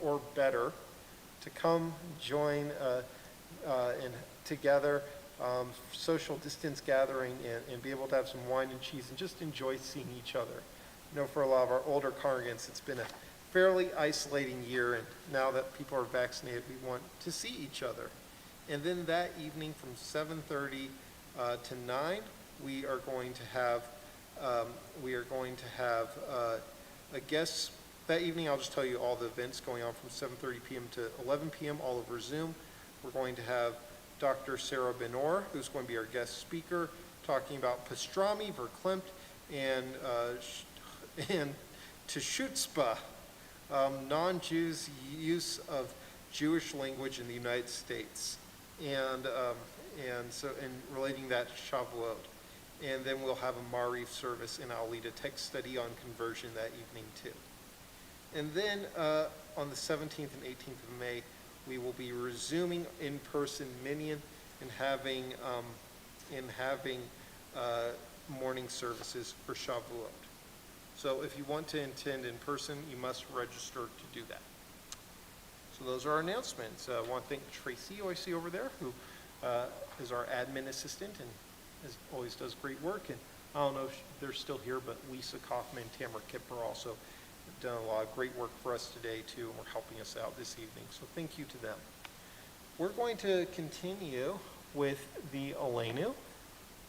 or better, to come join together, social distance gathering, and be able to have some wine and cheese and just enjoy seeing each other. You know, for a lot of our older congregants, it's been a fairly isolating year, and now that people are vaccinated, we want to see each other. And then that evening from 7:30 to 9, we are going to have a guest. That evening, I'll just tell you all the events going on from 7:30 p.m. to 11 p.m. all over Zoom. We're going to have Dr. Sarah Benor, who's going to be our guest speaker, talking about pastrami, verklempt, and teshutzpah, non-Jews' use of Jewish language in the United States, and relating that to Shavuot. And then we'll have a Mariv service, and I'll lead a text study on conversion that evening too. And then on the 17th and 18th of May, we will be resuming in-person minyan and having morning services for Shavuot. So if you want to attend in person, you must register to do that. So those are our announcements. I want to thank Tracy, who I see over there, who is our admin assistant and always does great work. And I don't know if they're still here, but Lisa Kaufman and Tamara Kipper also have done a lot of great work for us today too, and were helping us out this evening. So thank you to them. We're going to continue with the Aleinu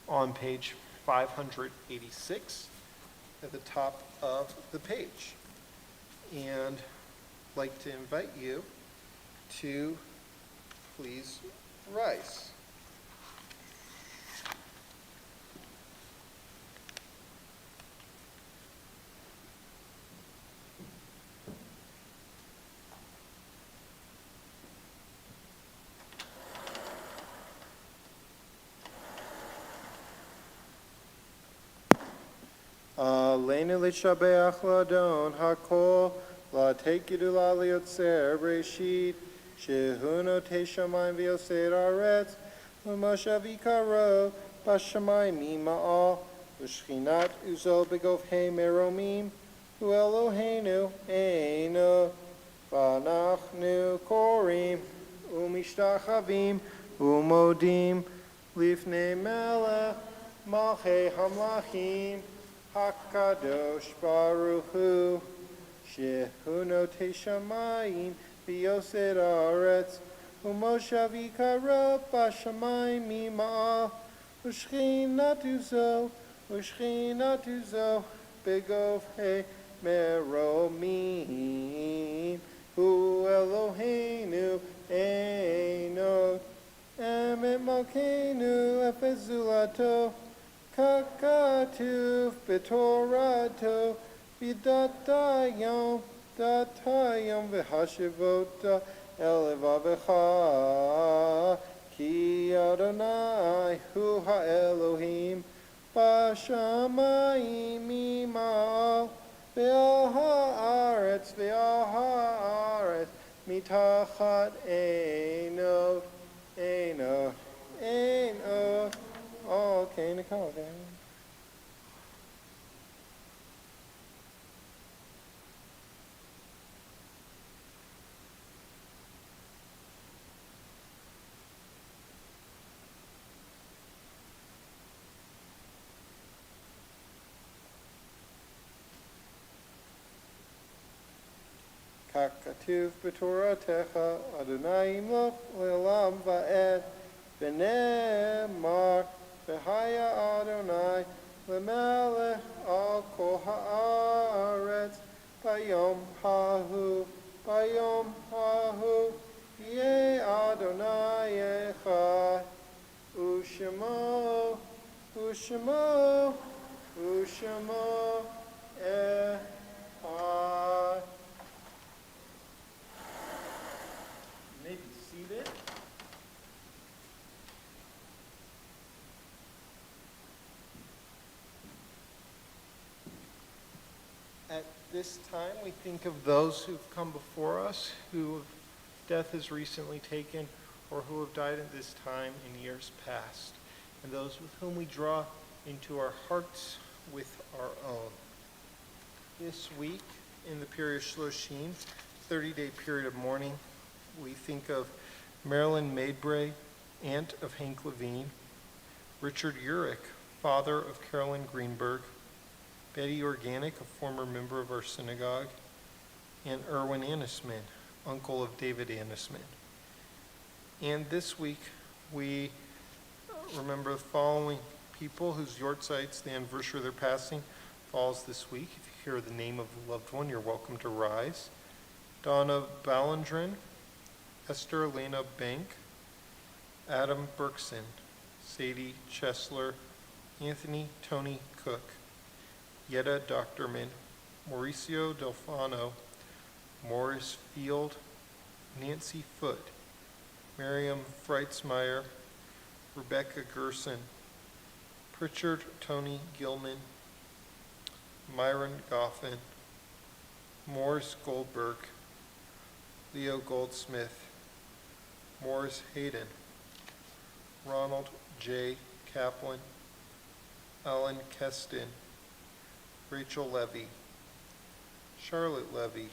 on page 586 at the top of the page. And I'd like to invite you to please rise. Aleinu l'shabeach l'adon hakol la'tekidu la'liotzer breshit shehu notei shamayim v'yoser aretz u'moshav yikaro b'shamayim ma'al u'shchinat uzo begofhei meromim u'Eloheinu eino v'anachnu korim u'mishtachavim u'modim lifnei melech malchei hamlachim HaKadosh Baruch Hu, Shehu Notei Shamayim V'Yoser Aretz, U'Moshav Yikaro B'Shamayim Mima'al, U'Shchinatu Zo, Begofhei Meromim, Hu Eloheinu Eino, Emet Malkeinu Efes Zulato, Kakatuv betorato vidatayom v'hashivota elevavecha ki Adonai hu ha'elohim b'shamayim imal ve'al ha'aretz mitachat eino. Okay, Nicole, then. Kakatuv b'toratecha Adonai imloch le'olam va'ed v'nemar v'haya Adonai le'melech al kol ha'aretz bayom hahu yeh Adonai echad u'shemo echad. Maybe seated. At this time, we think of those who've come before us, who death has recently taken, or who have died at this time in years past, and those with whom we draw into our hearts with our own. This week, in the period Shloshim, 30-day period of mourning, we think of Marilyn Maidbray, aunt of Hank Levine, Richard Urich, father of Carolyn Greenberg, Betty Organic, a former member of our synagogue, and Erwin Annisman, uncle of David Annisman. And this week, we remember the following people whose yortzites, the anniversary of their passing, falls this week. If you hear the name of a loved one, you're welcome to rise. Donna Ballendren, Esther Elena Bank, Adam Berkson, Sadie Chesler, Anthony Tony Cook, Yetta Doctorman, Mauricio Delfano, Morris Field, Nancy Foote, Miriam Freitzmeyer, Rebecca Gerson, Pritchard Tony Gilman, Myron Goffin, Morris Goldberg, Leo Goldsmith, Morris Hayden, Ronald J. Kaplan, Alan Keston, Rachel Levy, Charlotte Levy,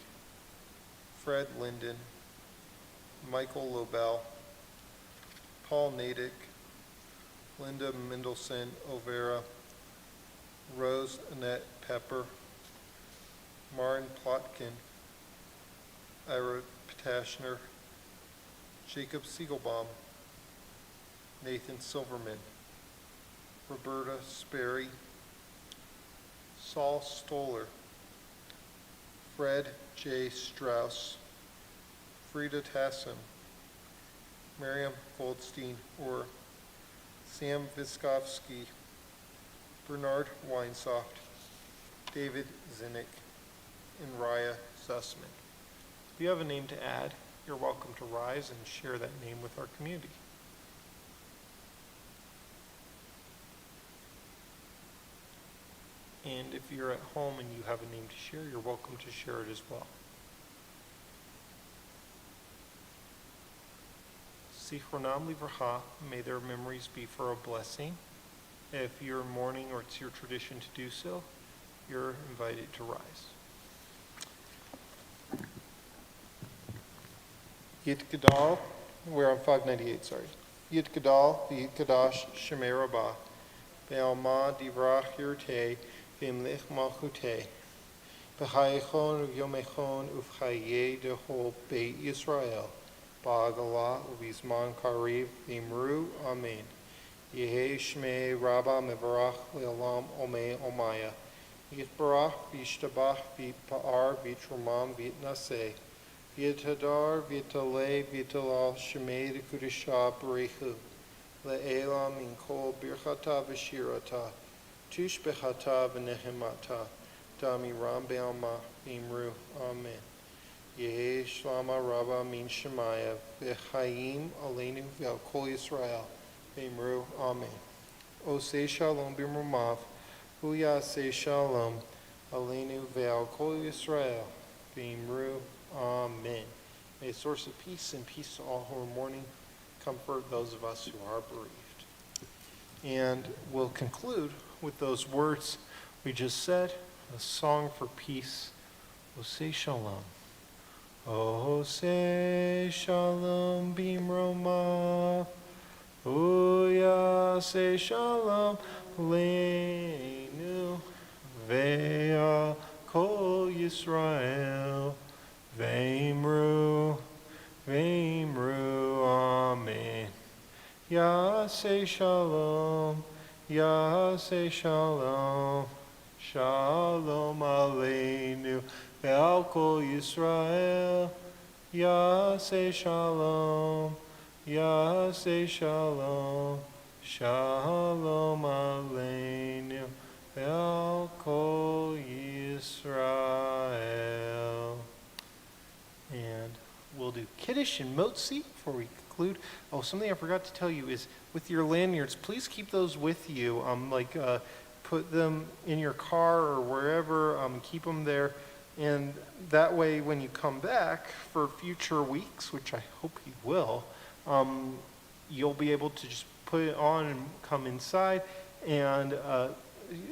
Fred Linden, Michael Lobel, Paul Natick, Linda Mendelson Overa, Rose Annette Pepper, Marin Plotkin, Ira Patashner, Jacob Siegelbaum, Nathan Silverman, Roberta Sperry, Saul Stoller, Fred J. Strauss, Frida Tassem, Miriam Goldstein, or Sam Viskovsky, Bernard Weinsoft, David Zinnick, and Raya Sussman. If you have a name to add, you're welcome to rise and share that name with our community. And if you're at home and you have a name to share, you're welcome to share it as well. Zichronam livracha, may their memories be for a blessing. If you're mourning or it's your tradition to do so, you're invited to rise. Yit Gadal, we're on 598, sorry. Yit Gadal, Yit Gadash, Shemei Rabbah, Be'alma Divrach Yirteh, V'imlich Malchuteh, B'chayechon Uv'yomechon Uv'chayeh Dehol Beit Yisrael, Ba'agalah Uv'izman Kariv V'imru, Amen. Yehei Shmei Rabbah Mevarach Le'olam Omei Omaya, Yitbarach V'yishtabach V'yitpa'ar V'yitrumam V'yitnaseh, V'yitadar V'yitaleh V'yitalal Shemei D'Kudishah B'rechu, Le'elam Min Kol Birchata V'shirata, Tush Bechata V'nehemata, Damiram Be'alma V'imru, Amen. Yehei Shlama Rabbah Min Shemaya, V'chayim Aleinu V'al Kol Yisrael, V'imru, Amen. Osei Shalom B'mrumav, Hu Yaseh Shalom, Aleinu V'al Kol Yisrael, V'imru, Amen. May a source of peace and peace to all who are mourning comfort those of us who are bereaved. And we'll conclude with those words we just said, a song for peace. Osei Shalom. Osei Shalom B'mrumav, Hu Yaseh Shalom, Aleinu Ve'al Kol Yisrael, V'imru, Amen. Yaseh Shalom, Yaseh Shalom, Shalom Aleinu Ve'al Kol Yisrael, Yaseh Shalom, Yaseh Shalom, Shalom Aleinu Ve'al Kol Yisrael. And we'll do Kiddush and Motzi before we conclude. Oh, something I forgot to tell you is with your lanyards, please keep those with you. Put them in your car or wherever, keep them there. And that way when you come back for future weeks, which I hope you will, you'll be able to just put it on and come inside. And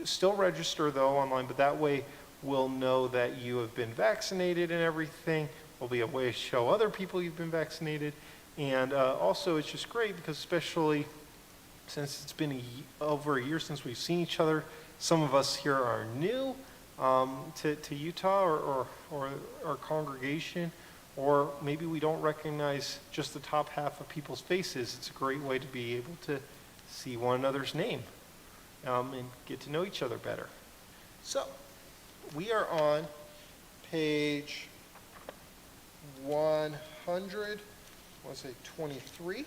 still register though online, but that way we'll know that you have been vaccinated and everything. Will be a way to show other people you've been vaccinated. And also it's just great because especially since it's been over a year since we've seen each other, some of us here are new to Utah or our congregation, or maybe we don't recognize just the top half of people's faces. It's a great way to be able to see one another's name and get to know each other better. So we are on page 100, I want to say 23.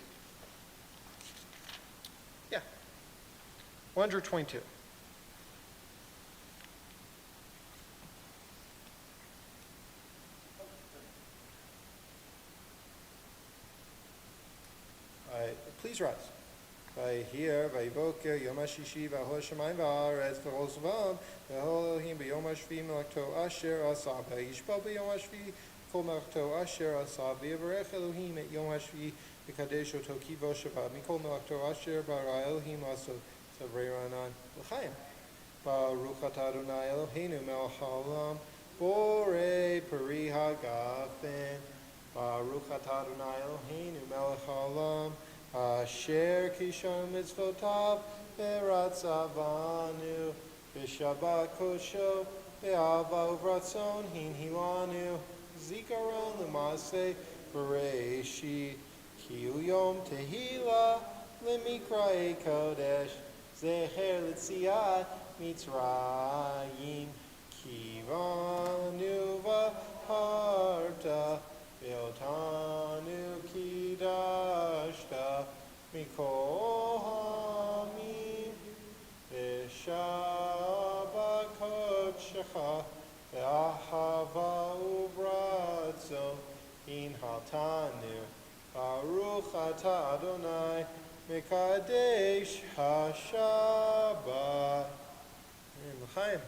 Yeah. 122. Please rise. Vayher, vayvoker, Yom HaShishi, v'hol Shemayim v'haaretz, v'hol zvam, v'hol Elohim, b'yom HaShvi, melachto asher asa, v'yishbo b'yom HaShvi, kol melachto asher asa, v'yavarech Elohim et yom HaShvi, v'kadesh oto kivo Shabbat, mikol melachto asher bara Elohim aso, savrei ranan, l'chaim. Baruch atah Adonai Eloheinu melech haolam, borei peri hagafen. Baruch atah Adonai Eloheinu melech haolam, asher kishon mitzvotav v'ratzavanu v'shabbat kosho v'ava uvratzon hinhilanu zikaron l'maseh b'reishit ki hu yom tehila l'mikra'ei kodesh zecher l'tziat mitzrayim kivanu v'harta Ve'otanu kidashta mikol hamim ve'shabbat kodshecha ve'ahava uvratzo inhaltanu Baruch atah Adonai mekadesh hashabbat. And l'chaim.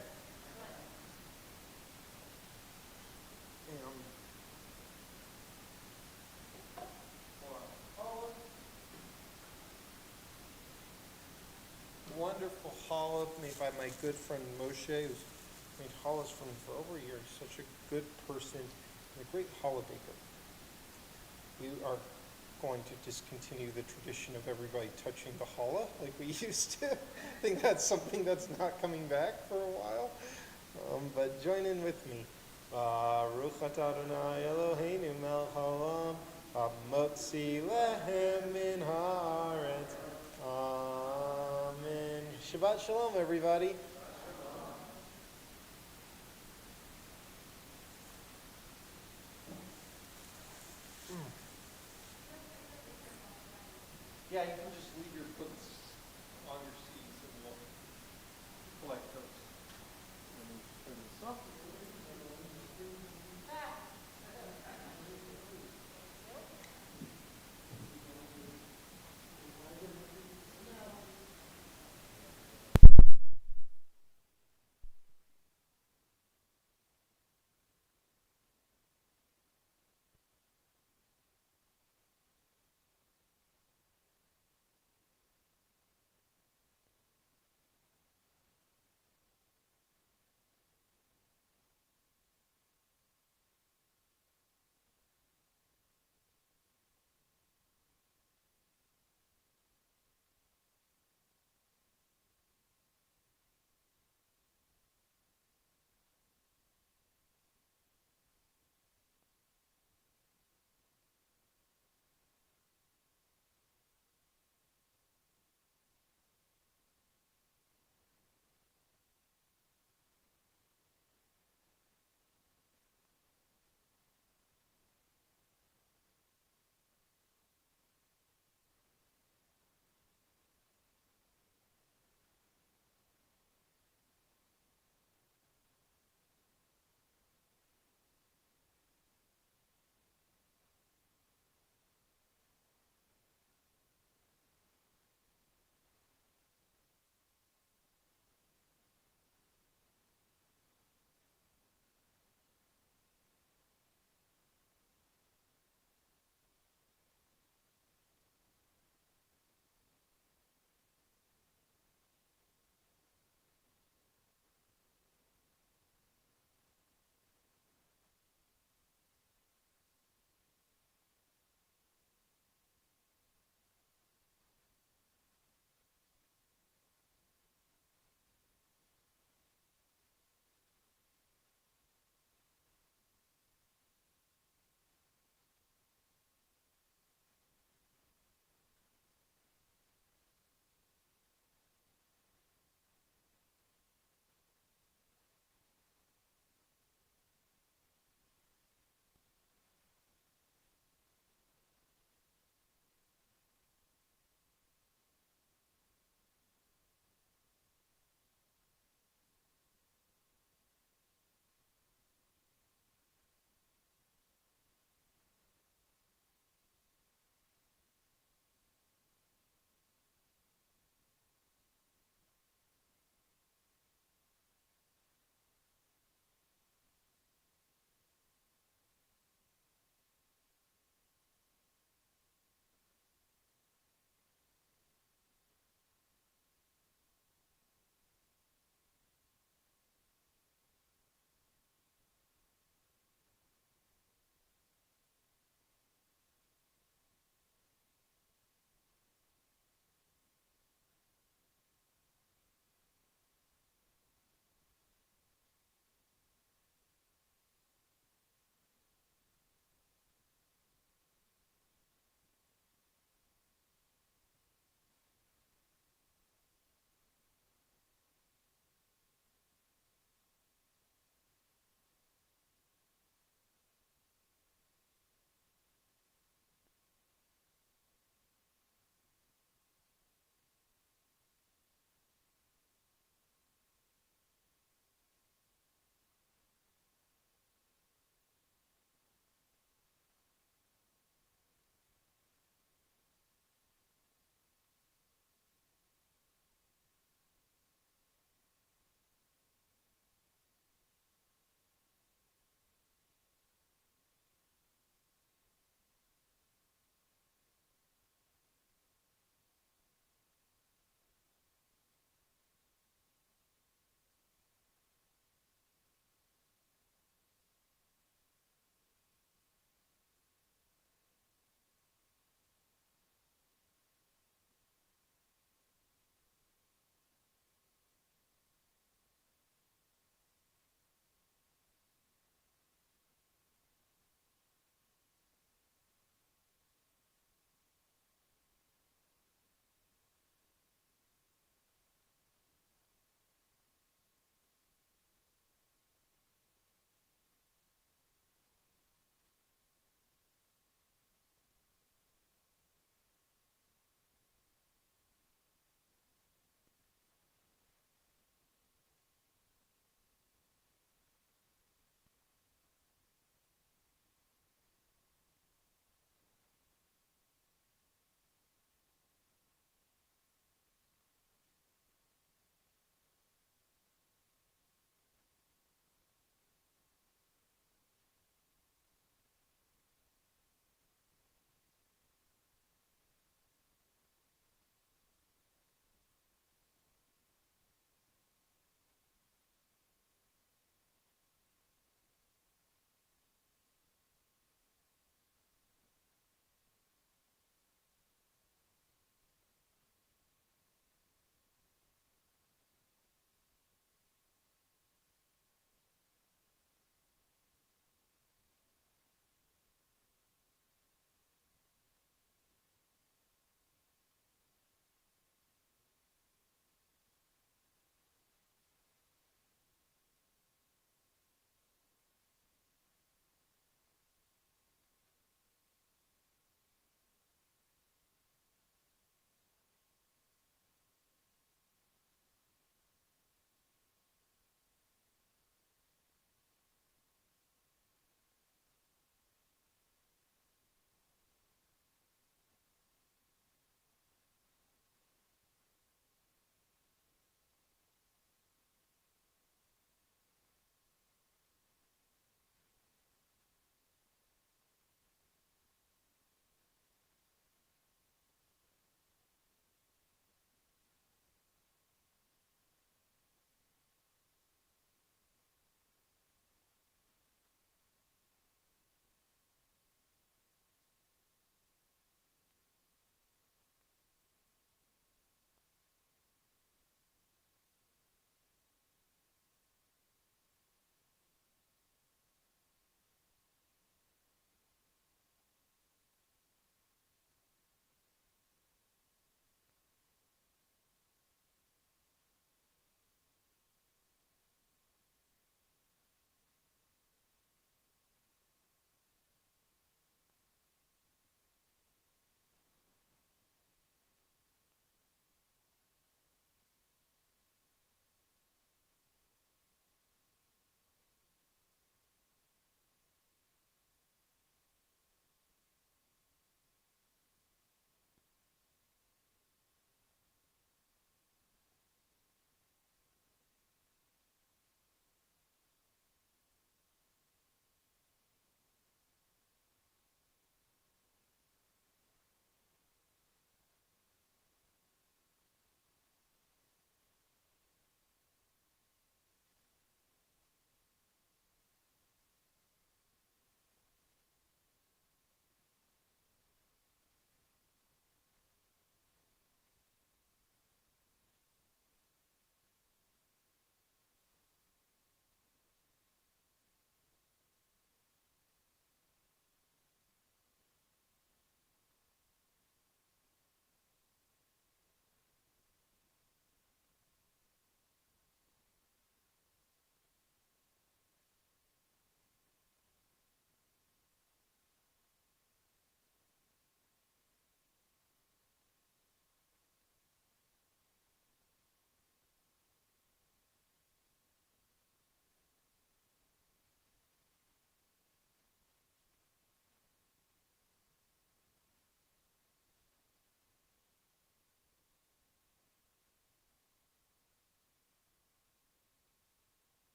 Wonderful challah made by my good friend Moshe, who's made challahs for me for over a year. He's such a good person and a great challah baker. We are going to discontinue the tradition of everybody touching the challah like we used to. I think that's something that's not coming back for a while. But join in with me. Baruch atah Adonai Eloheinu melech haolam, hamotzi lehem min haaretz. Amen. Shabbat shalom, everybody.